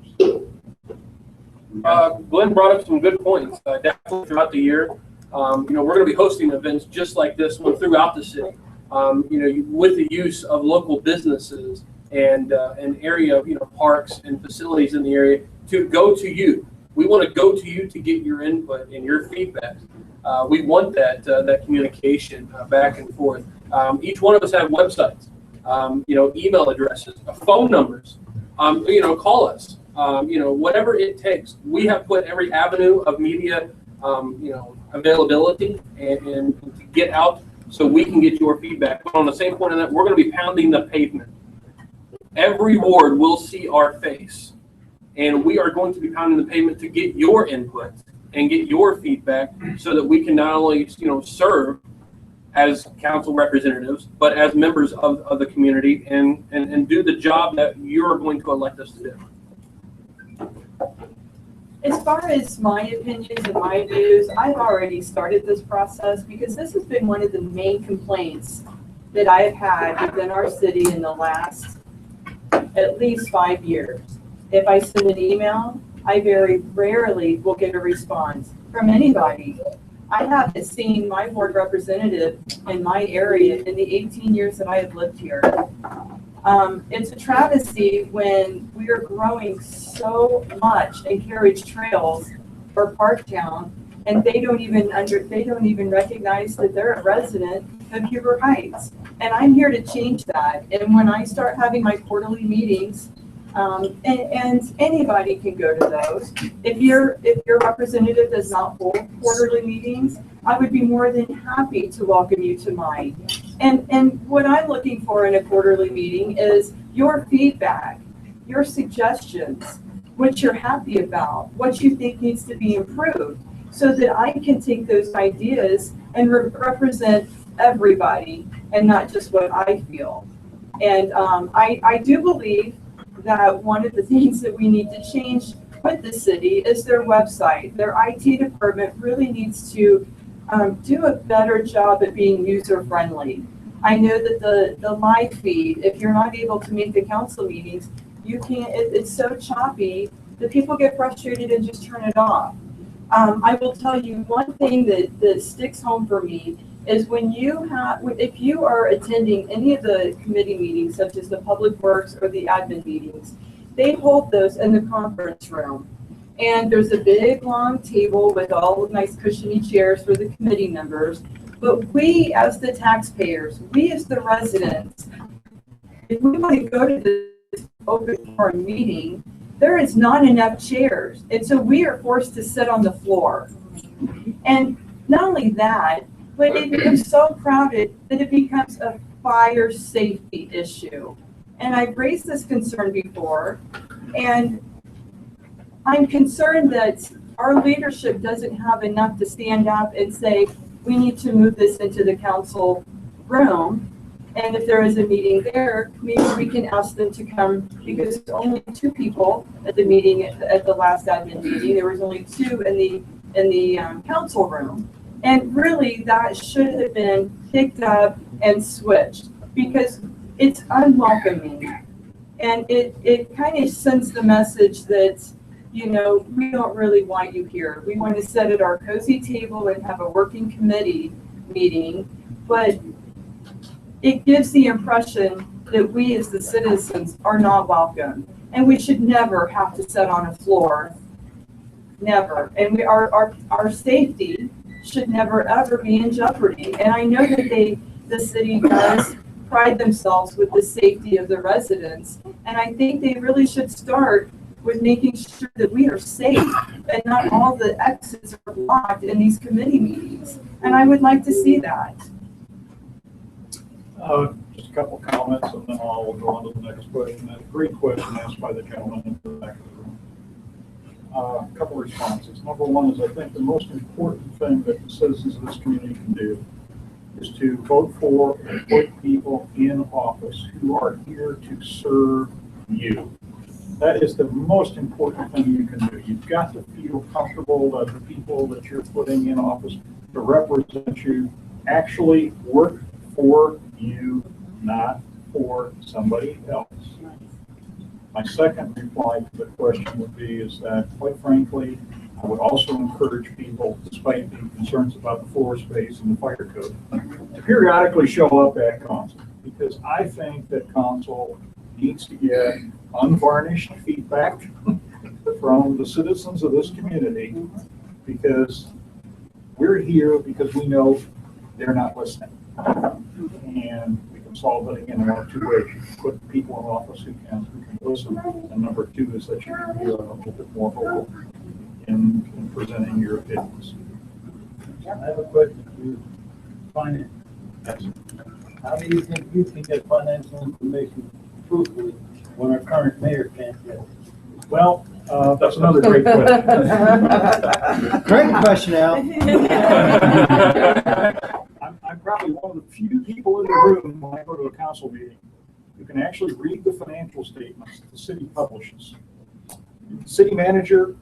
Glenn brought up some good points. Definitely throughout the year, we're going to be hosting events just like this one throughout the city. With the use of local businesses and area, parks and facilities in the area to go to you. We want to go to you to get your input and your feedback. We want that communication back and forth. Each one of us have websites, email addresses, phone numbers. Call us. Whatever it takes. We have put every avenue of media, availability and to get out so we can get your feedback. But on the same point of that, we're going to be pounding the pavement. Every ward will see our face, and we are going to be pounding the pavement to get your input and get your feedback so that we can not only, serve as council representatives, but as members of the community and do the job that you're going to elect us to do. As far as my opinions and my views, I've already started this process because this has been one of the main complaints that I've had within our city in the last at least 5 years. If I send an email, I very rarely will get a response from anybody. I haven't seen my board representative in my area in the 18 years that I have lived here. It's a travesty when we are growing so much in Carriage Trails or Parktown, and they don't even recognize that they're a resident of Huber Heights. And I'm here to change that. And when I start having my quarterly meetings, and anybody can go to those. If your representative does not hold quarterly meetings, I would be more than happy to welcome you to mine. And what I'm looking for in a quarterly meeting is your feedback, your suggestions, what you're happy about, what you think needs to be improved, so that I can take those ideas and represent everybody and not just what I feel. And I do believe that one of the things that we need to change with the city is their website. Their IT department really needs to do a better job at being user-friendly. I know that the live feed, if you're not able to make the council meetings, you can't, it's so choppy that people get frustrated and just turn it off. I will tell you one thing that sticks home for me is if you are attending any of the committee meetings, such as the Public Works or the admin meetings, they hold those in the conference room. And there's a big long table with all the nice cushiony chairs for the committee members. But we as the taxpayers, we as the residents, if we want to go to this open forum meeting, there is not enough chairs. And so we are forced to sit on the floor. And not only that, but it becomes so crowded that it becomes a fire safety issue. And I've raised this concern before, and I'm concerned that our leadership doesn't have enough to stand up and say, we need to move this into the council room. And if there is a meeting there, maybe we can ask them to come, because there's only 2 people at the meeting at the last admin meeting. There was only 2 in the council room. And really, that should have been picked up and switched, because it's unwelcoming. And it kind of sends the message that, we don't really want you here. We want to sit at our cozy table and have a working committee meeting, but it gives the impression that we as the citizens are not welcome. And we should never have to sit on a floor. Never. And our safety should never ever be in jeopardy. And I know that the city does pride themselves with the safety of the residents, and I think they really should start with making sure that we are safe and not all the exits are blocked in these committee meetings. And I would like to see that. Just a couple of comments, and then I'll go on to the next question. That's a great question asked by the gentleman in the back of the room. A couple of responses. Number one is I think the most important thing that the citizens of this community can do is to vote for and put people in office who are here to serve you. That is the most important thing you can do. You've got to feel comfortable that the people that you're putting in office to represent you actually work for you, not for somebody else. My second reply to the question would be is that, quite frankly, I would also encourage people, despite the concerns about the floor space and the fire code, to periodically show up at council, because I think that council needs to get unvarnished feedback from the citizens of this community, because we're here because we know they're not listening. And we can solve it again in one of two ways. You can put people in office who can listen. And number two is that you can be a little bit more vocal in presenting your opinions. I have a question for you. Finance. Yes. How do you think you can get financial information truthfully when our current mayor can't get it? Well, that's another great question. Great question, Al. I'm probably one of the few people in the room when I go to a council meeting who can actually read the financial statements that the city publishes. City manager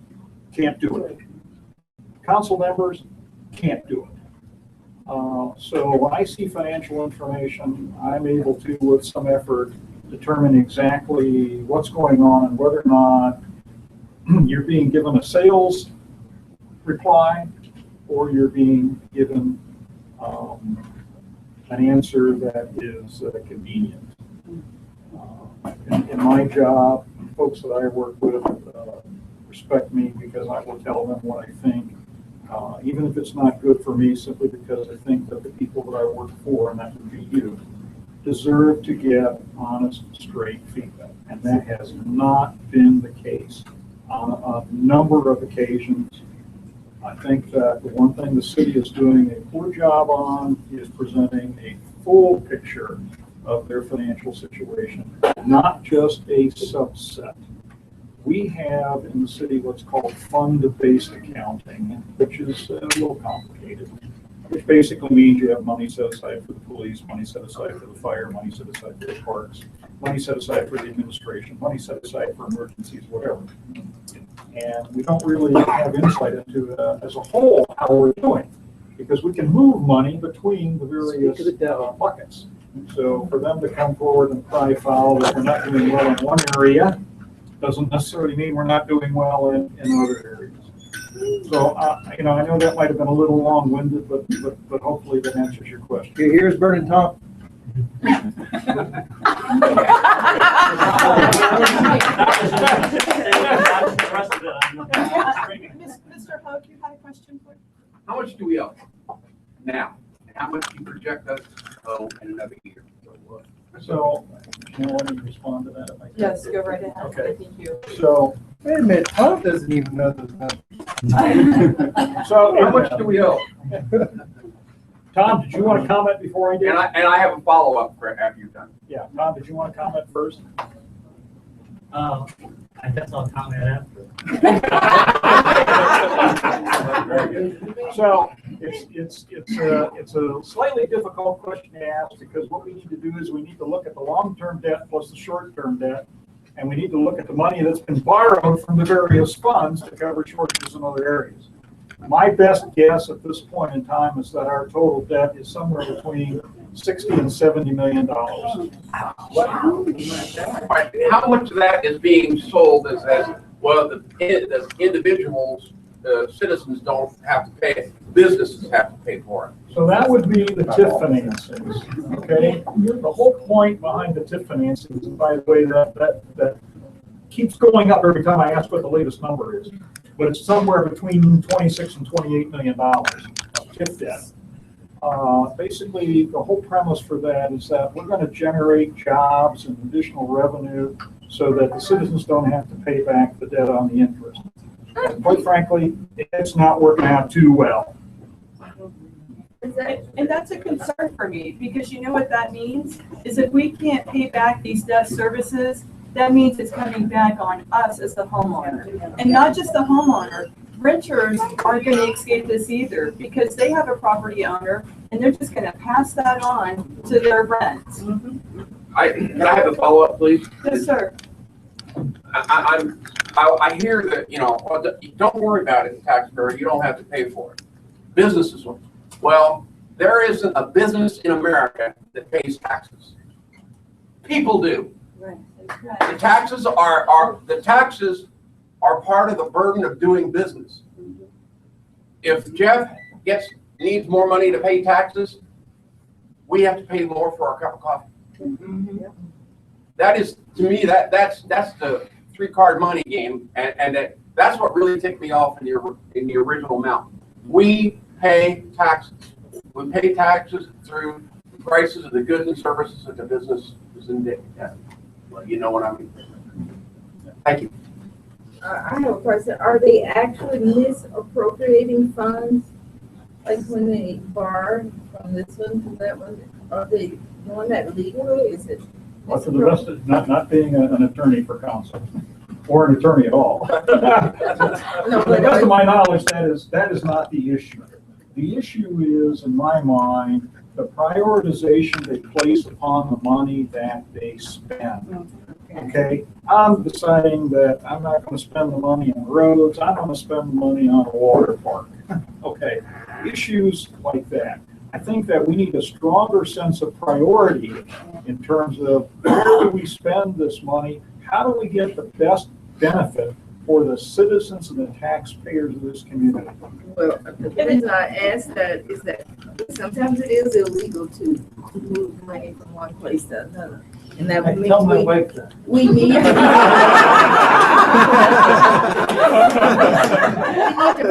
can't do it. Council members can't do it. So when I see financial information, I'm able to, with some effort, determine exactly what's going on and whether or not you're being given a sales reply or you're being given an answer that is convenient. In my job, folks that I work with respect me because I will tell them what I think, even if it's not good for me, simply because I think that the people that I work for, and that would be you, deserve to get honest, straight feedback. And that has not been the case on a number of occasions. I think that the one thing the city is doing a poor job on is presenting a full picture of their financial situation, not just a subset. We have in the city what's called fund-based accounting, which is a little complicated, which basically means you have money set aside for the police, money set aside for the fire, money set aside for the parks, money set aside for the administration, money set aside for emergencies, whatever. And we don't really have insight into, as a whole, how we're doing, because we can move money between the various buckets. So for them to come forward and cry foul that we're not doing well in one area doesn't necessarily mean we're not doing well in other areas. So, I know that might have been a little long-winded, but hopefully that answers your question. Your ears burning, Tom? Mr. Hope, you had a question for? How much do we owe now? How much do you project us to owe in another year? So, let me respond to that if I can. Yes, go right ahead. Okay. Thank you. So, Wait a minute, Tom doesn't even know this. so How much do we owe? Tom, did you want to comment before I do? And I have a follow-up for after you're done. Yeah, Tom, did you want to comment first? I guess I'll comment after. So it's a slightly difficult question to ask, because what we need to do is we need to look at the long-term debt plus the short-term debt, and we need to look at the money that's been borrowed from the various funds to cover shortages in other areas. My best guess at this point in time is that our total debt is somewhere between $60 and $70 million. How much of that is being sold as well, the individuals, citizens don't have to pay it, businesses have to pay for it? So that would be the TIF financings, okay? The whole point behind the TIF financings, and by the way, that keeps going up every time I ask what the latest number is, but it's somewhere between 26 and $28 million of TIF debt. Basically, the whole premise for that is that we're going to generate jobs and additional revenue so that the citizens don't have to pay back the debt on the interest. And quite frankly, it's not working out too well. And that's a concern for me, because you know what that means? Is if we can't pay back these debt services, that means it's coming back on us as the homeowner. And not just the homeowner, renters aren't going to escape this either, because they have a property owner and they're just going to pass that on to their rents. Can I have a follow-up, please? Yes, sir. I hear that, well, don't worry about it, taxpayer, you don't have to pay for it. Businesses will. Well, there isn't a business in America that pays taxes. People do. Right. The taxes are part of the burden of doing business. If Jeff needs more money to pay taxes, we have to pay more for our cup of coffee. That is, to me, that's the three-card money game, and that's what really ticked me off in the original amount. We pay taxes. We pay taxes through the prices of the goods and services that the business is in. Well, you know what I mean. Thank you. I have a question. Are they actually misappropriating funds? Like when they borrow from this one to that one, are they doing that legally? Is it? Well, to the best of not being an attorney for counsel, or an attorney at all. To the best of my knowledge, that is not the issue. The issue is, in my mind, the prioritization they place upon the money that they spend. Okay, I'm deciding that I'm not going to spend the money on roads. I'm going to spend the money on a water park. Okay, issues like that. I think that we need a stronger sense of priority in terms of where do we spend this money? How do we get the best benefit for the citizens and the taxpayers of this community? Well, the reason I ask that is that sometimes it is illegal to move money from one place to another. And that would mean Tell my wife that. we need we need to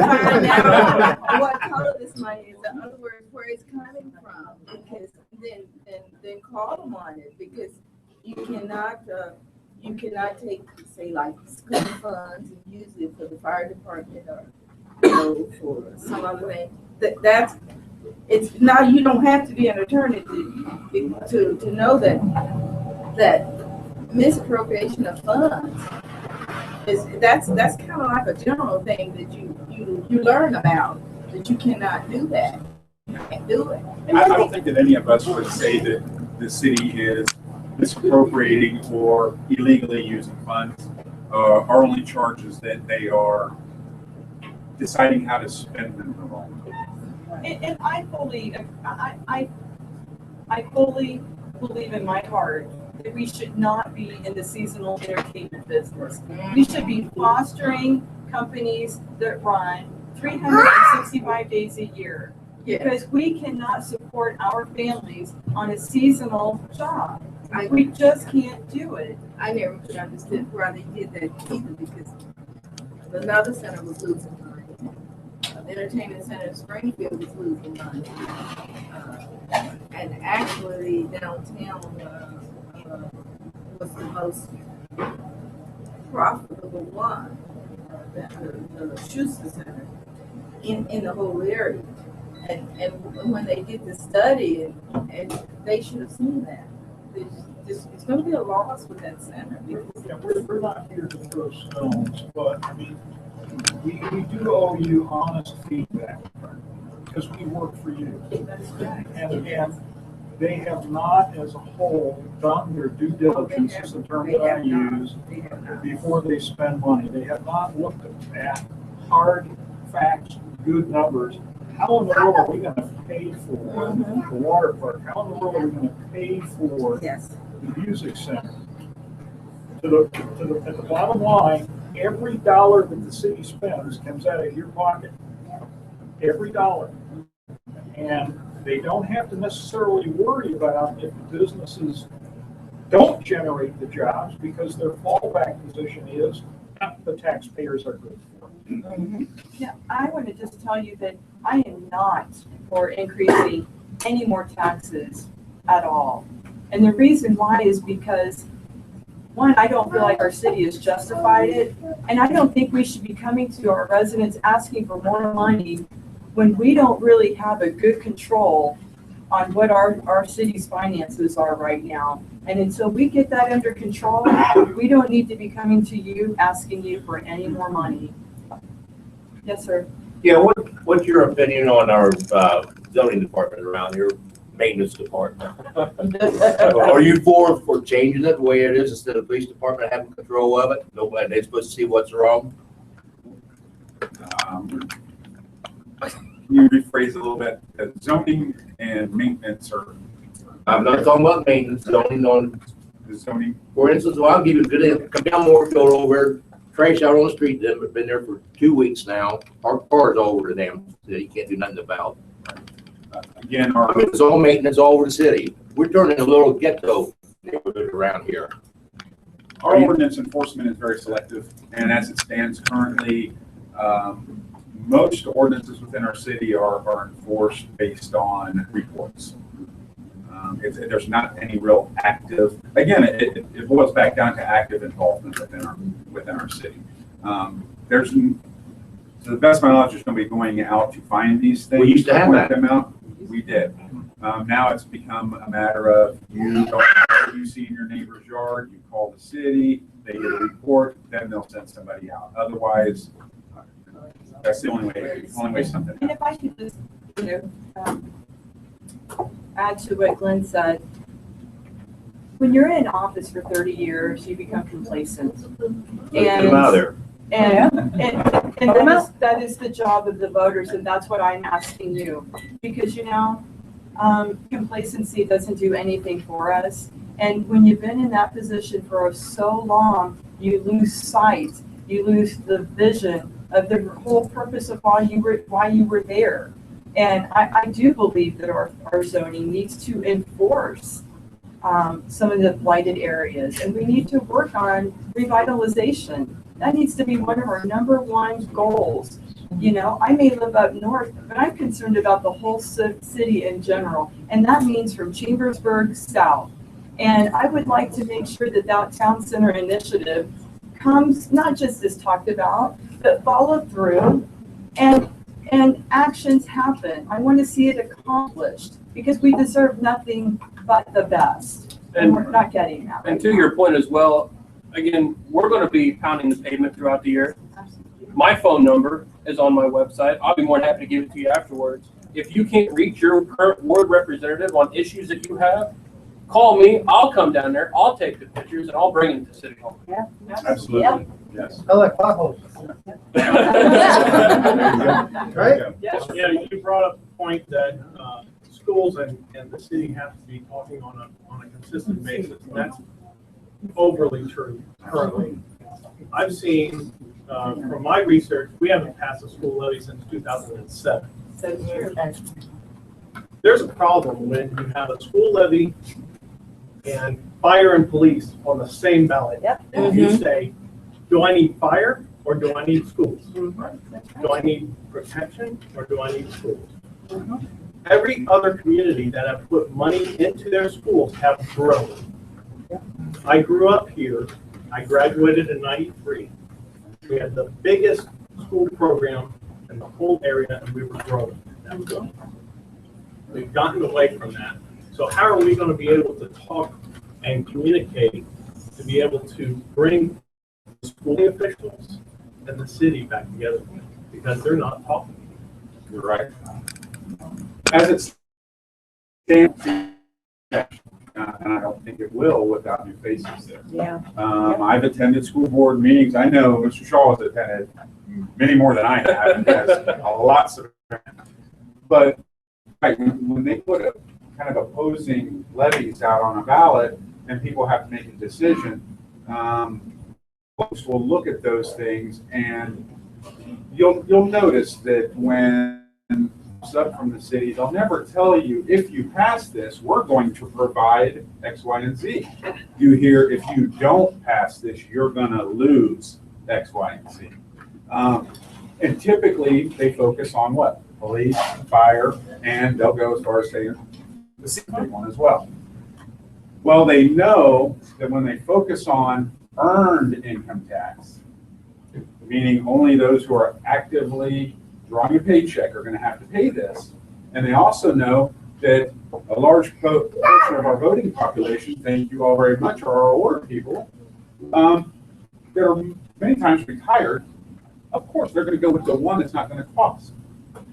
find out what color this money is. In other words, where it's coming from, because then call them on it, because you cannot take, say, like school funds and use it for the fire department or for some other thing. It's now, you don't have to be an attorney to know that misappropriation of funds that's kind of like a general thing that you learn about, that you cannot do that. You can't do it. I don't think that any of us would say that the city is misappropriating or illegally using funds. Our only charge is that they are deciding how to spend them the wrong way. And I fully believe in my heart that we should not be in the seasonal entertainment business. We should be fostering companies that run 365 days a year. Because we cannot support our families on a seasonal job. We just can't do it. I never could understand why they did that either, because another center was losing money. The entertainment center in Springfield was losing money. And actually downtown was the most profitable one, the Schuster Center in the whole area. And when they did the study, and they should have seen that. It's going to be a loss with that center. Yeah, we're not here to throw stones, but I mean, we do owe you honest feedback because we work for you. And they have not, as a whole, done their due diligence, is the term that I use, before they spend money. They have not looked at hard facts, good numbers. How in the world are we going to pay for the water park? How in the world are we going to pay for the music center? At the bottom line, every dollar that the city spends comes out of your pocket. Every dollar. And they don't have to necessarily worry about if the businesses don't generate the jobs, because their fallback position is the taxpayers are good for. Yeah, I want to just tell you that I am not for increasing any more taxes at all. And the reason why is because, one, I don't feel like our city has justified it, and I don't think we should be coming to our residents asking for more money when we don't really have a good control on what our city's finances are right now. And until we get that under control, we don't need to be coming to you, asking you for any more money. Yes, sir. Yeah, what's your opinion on our zoning department around here, maintenance department? Are you for changing it the way it is instead of the police department having control of it? Nobody, they're supposed to see what's wrong? Can you rephrase a little bit? Zoning and maintenance are. I'm not talking about maintenance, zoning on, Zoning. for instance, well, I'll give you a good example. Come down Moorfield over, trash out on the street, them have been there for 2 weeks now. Our car's all over the damn city, you can't do nothing about. Again, I mean, it's all maintenance all over the city. We're turning a little ghetto neighborhood around here. our ordinance enforcement is very selective, and as it stands currently, most ordinances within our city are enforced based on reports. There's not any real active, again, it boils back down to active involvement within our city. There's, to the best of my knowledge, there's nobody going out to find these things. We used to have that. Them out. We did. Now it's become a matter of you see in your neighbor's yard, you call the city, they get a report, then they'll send somebody out. Otherwise, that's the only way something. And if I could just, add to what Glenn said, when you're in office for 30 years, you become complacent. Get them out of there. And that is the job of the voters, and that's what I'm asking you. Because, complacency doesn't do anything for us. And when you've been in that position for so long, you lose sight, you lose the vision of the whole purpose of why you were there. And I do believe that our zoning needs to enforce some of the blighted areas, and we need to work on revitalization. That needs to be one of our #1 goals. I may live up north, but I'm concerned about the whole city in general, and that means from Chambersburg south. And I would like to make sure that town center initiative comes, not just as talked about, but followed through, and actions happen. I want to see it accomplished, because we deserve nothing but the best, and we're not getting that. And to your point as well, again, we're going to be pounding the pavement throughout the year. My phone number is on my website. I'll be more than happy to give it to you afterwards. If you can't reach your current ward representative on issues that you have, call me. I'll come down there. I'll take the pictures and I'll bring them to City Hall. Yeah. Absolutely. Yeah. Yes. I like potholes. Right? Yeah. Yeah, you brought up the point that schools and the city have to be talking on a consistent basis, and that's overly true currently. I've seen, from my research, we haven't passed a school levy since 2007. So true. There's a problem when you have a school levy and fire and police on the same ballot. Yep. And you say, do I need fire or do I need schools? Do I need protection or do I need schools? Every other community that have put money into their schools have grown. I grew up here. I graduated in '93. We had the biggest school program in the whole area, and we were growing. We've gotten away from that. So how are we going to be able to talk and communicate to be able to bring school officials and the city back together? Because they're not talking. You're right. As it stands, and I don't think it will without new faces there. Yeah. I've attended school board meetings. I know Mr. Shaw has attended many more than I have, and has lots of. But right, when they put a kind of opposing levies out on a ballot, and people have to make a decision, folks will look at those things, and you'll notice that when up from the city, they'll never tell you, if you pass this, we're going to provide X, Y, and Z. You hear, if you don't pass this, you're going to lose X, Y, and Z. And typically, they focus on what? Police, fire, and they'll go as far as saying the secret one as well. Well, they know that when they focus on earned income tax, meaning only those who are actively drawing a paycheck are going to have to pay this, and they also know that a large portion of our voting population, thank you all very much, are our older people, that are many times retired. Of course, they're going to go with the one that's not going to cost.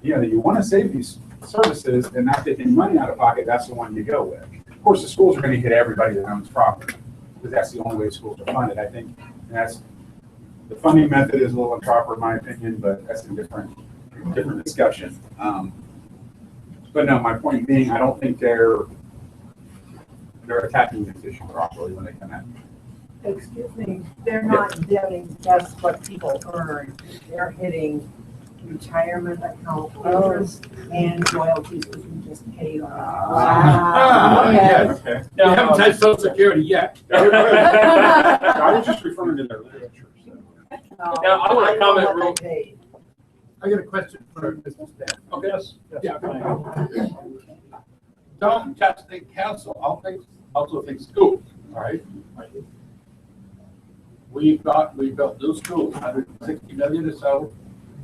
You know, you want to save these services and not take any money out of pocket, that's the one you go with. Of course, the schools are going to hit everybody that owns property, because that's the only way schools are funded. I think that's the funding method is a little improper in my opinion, but that's a different discussion. But no, my point being, I don't think they're attacking this issue properly when they come at me. Excuse me, they're not getting just what people earn. They're hitting retirement account holders and royalties, which we just paid on. Wow. Yes. Okay. You haven't touched Social Security yet. I was just referring to their literature. So. Now, I want to comment know real. what they paid. I got a question for Mr. Stan. Okay. Yes. Yeah. Don't just think council, also think schools, all right? We built new schools, 160 million or so.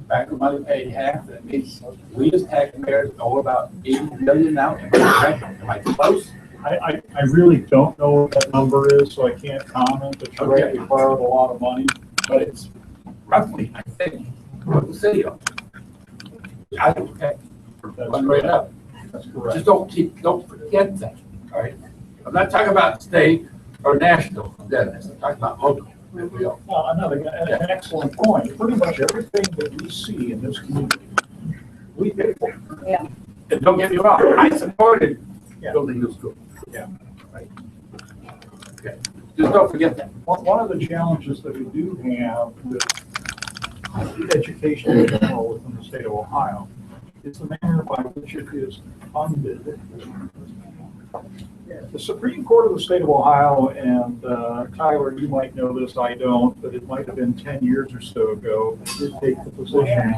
Back when money paid half, that means we as taxpayers owe about 80 million now. Am I close? I really don't know what that number is, so I can't comment, but you're right, we borrowed a lot of money. But it's roughly, I think, what the city owes. I think, okay. That's Right correct. up. That's correct. Just don't forget that, all right? I'm not talking about state or national debts, I'm talking about local. Well, an excellent point. Pretty much everything that we see in this community, we pay for. Yeah. And don't get me wrong, I supported building new schools. Yeah. Right. Okay, just don't forget that. One of the challenges that we do have with education in general within the state of Ohio is the manner by which it is funded. The Supreme Court of the state of Ohio, and Tyler, you might know this, I don't, but it might have been 10 years or so ago, did take the position.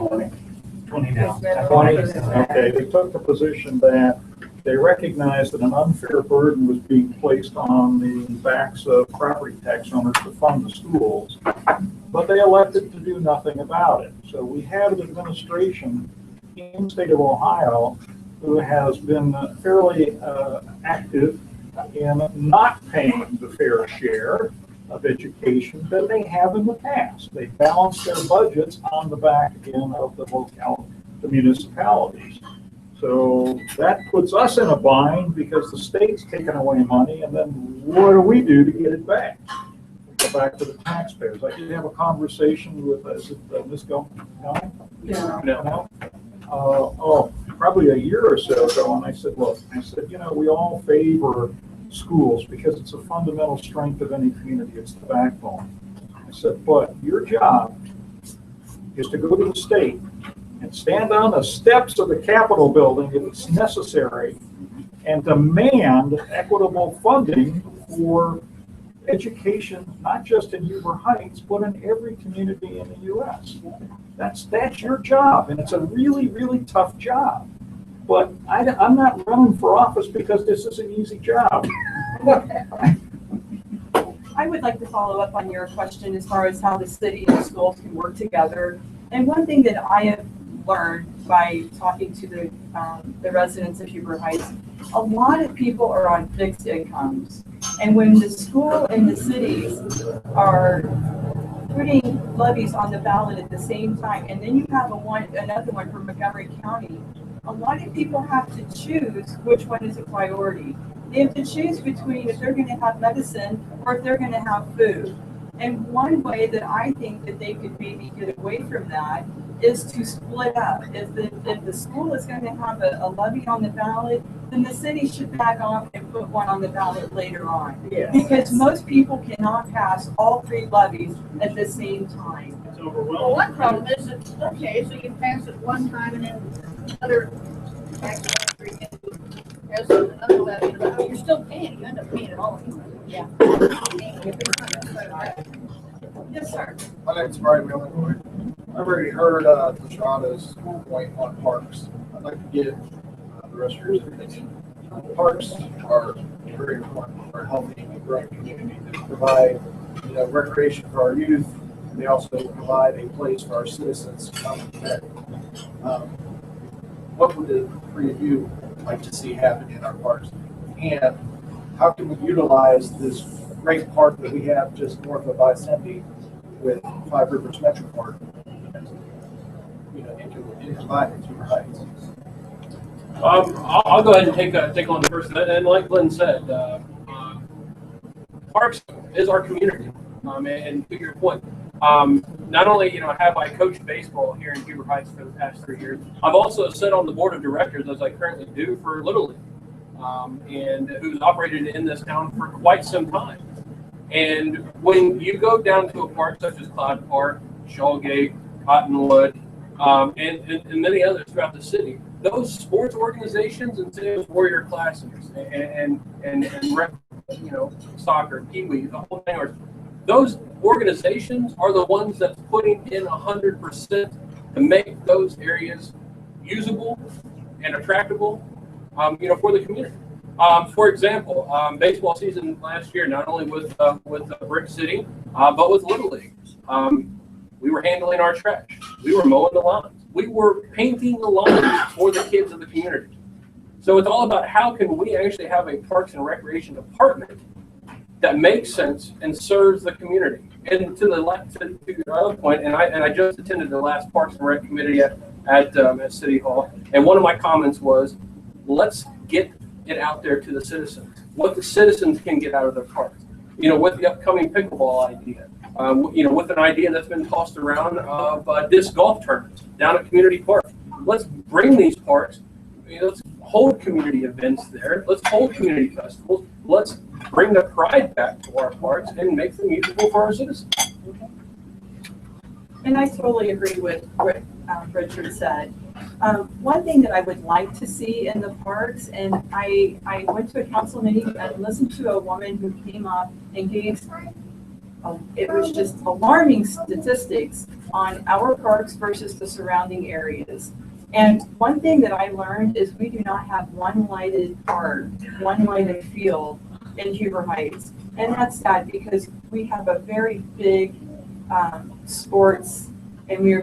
20 now. 20? Okay, they took the position that they recognized that an unfair burden was being placed on the backs of property tax owners to fund the schools, but they elected to do nothing about it. So we have an administration in the state of Ohio who has been fairly active in not paying the fair share of education that they have in the past. They balance their budgets on the back end of the municipalities. So that puts us in a bind because the state's taking away money, and then what do we do to get it back? Go back to the taxpayers. I did have a conversation with Ms. Gilman. No. Probably a year or so ago, and I said, look, we all favor schools because it's a fundamental strength of any community. It's the backbone. I said, but your job is to go to the state and stand on the steps of the Capitol building if it's necessary and demand equitable funding for education, not just in Huber Heights, but in every community in the U.S. That's your job, and it's a really, really tough job. But I'm not running for office because this is an easy job. I would like to follow up on your question as far as how the city and schools can work together. And one thing that I have learned by talking to the residents of Huber Heights, a lot of people are on fixed incomes. And when the school and the cities are putting levies on the ballot at the same time, and then you have another one from Montgomery County, a lot of people have to choose which one is a priority. They have to choose between if they're going to have medicine or if they're going to have food. And one way that I think that they could maybe get away from that is to split up. If the school is going to have a levy on the ballot, then the city should back off and put one on the ballot later on. Yes. Because most people cannot pass all three levies at the same time. It's Well, overwhelming. one problem is that, okay, so you pass it one time and then another tax has another levy, but you're still paying, you end up paying it all anyway. Yeah. Yes, sir. My name's Brian Miller. I've already heard Tashana's point on parks. I'd like to get the rest of your opinion. Parks are very important for a healthy and growing community that provide, recreation for our youth. They also provide a place for our citizens to come and connect. What would the three of you like to see happen in our parks? And how can we utilize this great park that we have just north of I-70 with Five Rivers Metro Park, in combining with Huber Heights? I'll go ahead and take on the first. And like Glenn said, parks is our community. And to your point, not only have I coached baseball here in Huber Heights for the past 3 years, I've also sat on the board of directors, as I currently do, for Little League, and who's operated in this town for quite some time. And when you go down to a park such as Cloud Park, Shawgate, Cottonwood, and many others throughout the city, those sports organizations and say those Warrior Classics and rec, soccer, Pee Wee, the whole thing, those organizations are the ones that's putting in 100% to make those areas usable and attractable, for the community. For example, baseball season last year, not only with Brick City, but with Little League, we were handling our trash. We were mowing the lawns. We were painting the lawns for the kids of the community. So it's all about how can we actually have a Parks and Recreation department that makes sense and serves the community. And to the other point, and I just attended the last Parks and Rec committee at City Hall, and one of my comments was, let's get it out there to the citizens. What the citizens can get out of their parks. With the upcoming pickleball idea, with an idea that's been tossed around of disc golf tournaments down at Community Park. Let's bring these parks. Let's hold community events there. Let's hold community festivals. Let's bring the pride back to our parks and make them usable for our citizens. And I totally agree with what Richard said. One thing that I would like to see in the parks, and I went to a council meeting and listened to a woman who came up and gave, it was just alarming statistics on our parks versus the surrounding areas. And one thing that I learned is we do not have one lighted park, one lighted field in Huber Heights. And that's sad because we have a very big sports, and we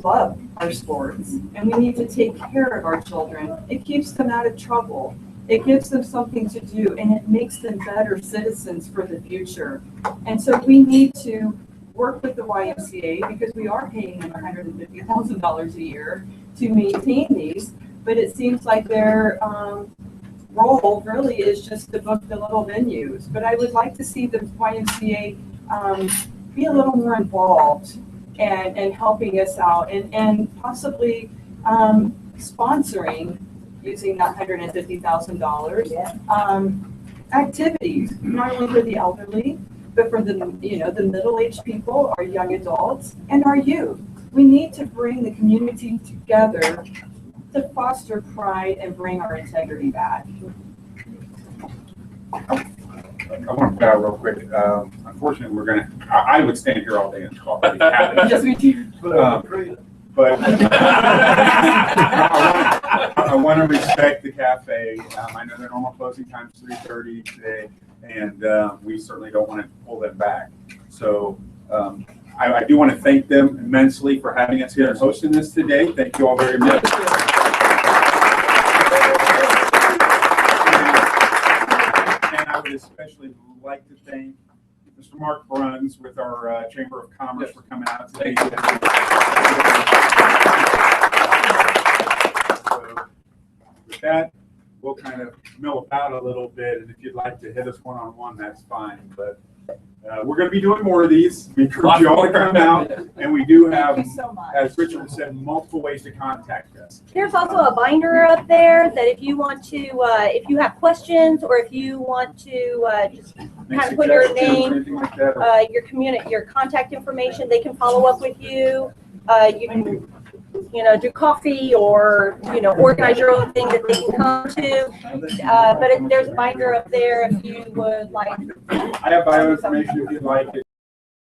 love our sports, and we need to take care of our children. It keeps them out of trouble. It gives them something to do, and it makes them better citizens for the future. And so we need to work with the YMCA because we are paying them $150,000 a year to maintain these, but it seems like their role really is just to book the little venues. But I would like to see the YMCA be a little more involved and helping us out and possibly sponsoring, using that $150,000, activities, not only for the elderly, but for the the middle-aged people, our young adults, and our youth. We need to bring the community together to foster pride and bring our integrity back. I want to bow real quick. Unfortunately, I would stand here all day and talk. Yes, we do. But I want to respect the cafe. I know their normal closing time is 3:30 today, and we certainly don't want to pull them back. So I do want to thank them immensely for having us here and hosting this today. Thank you all very much. And I would especially like to thank Mr. Mark Bruns with our Chamber of Commerce for coming out today. So with that, we'll kind of mill about a little bit, and if you'd like to hit us one-on-one, that's fine. But we're going to be doing more of these. We encourage you all to come out, and we do have, as Richard said, multiple ways to contact us. There's also a binder up there that if you want to, if you have questions, or if you want to just kind of put your name, like your contact information, they can follow up with you. You can, do coffee or, organize your own thing that they can come to. But there's a binder up there if you would like. I have bio information if you'd like it.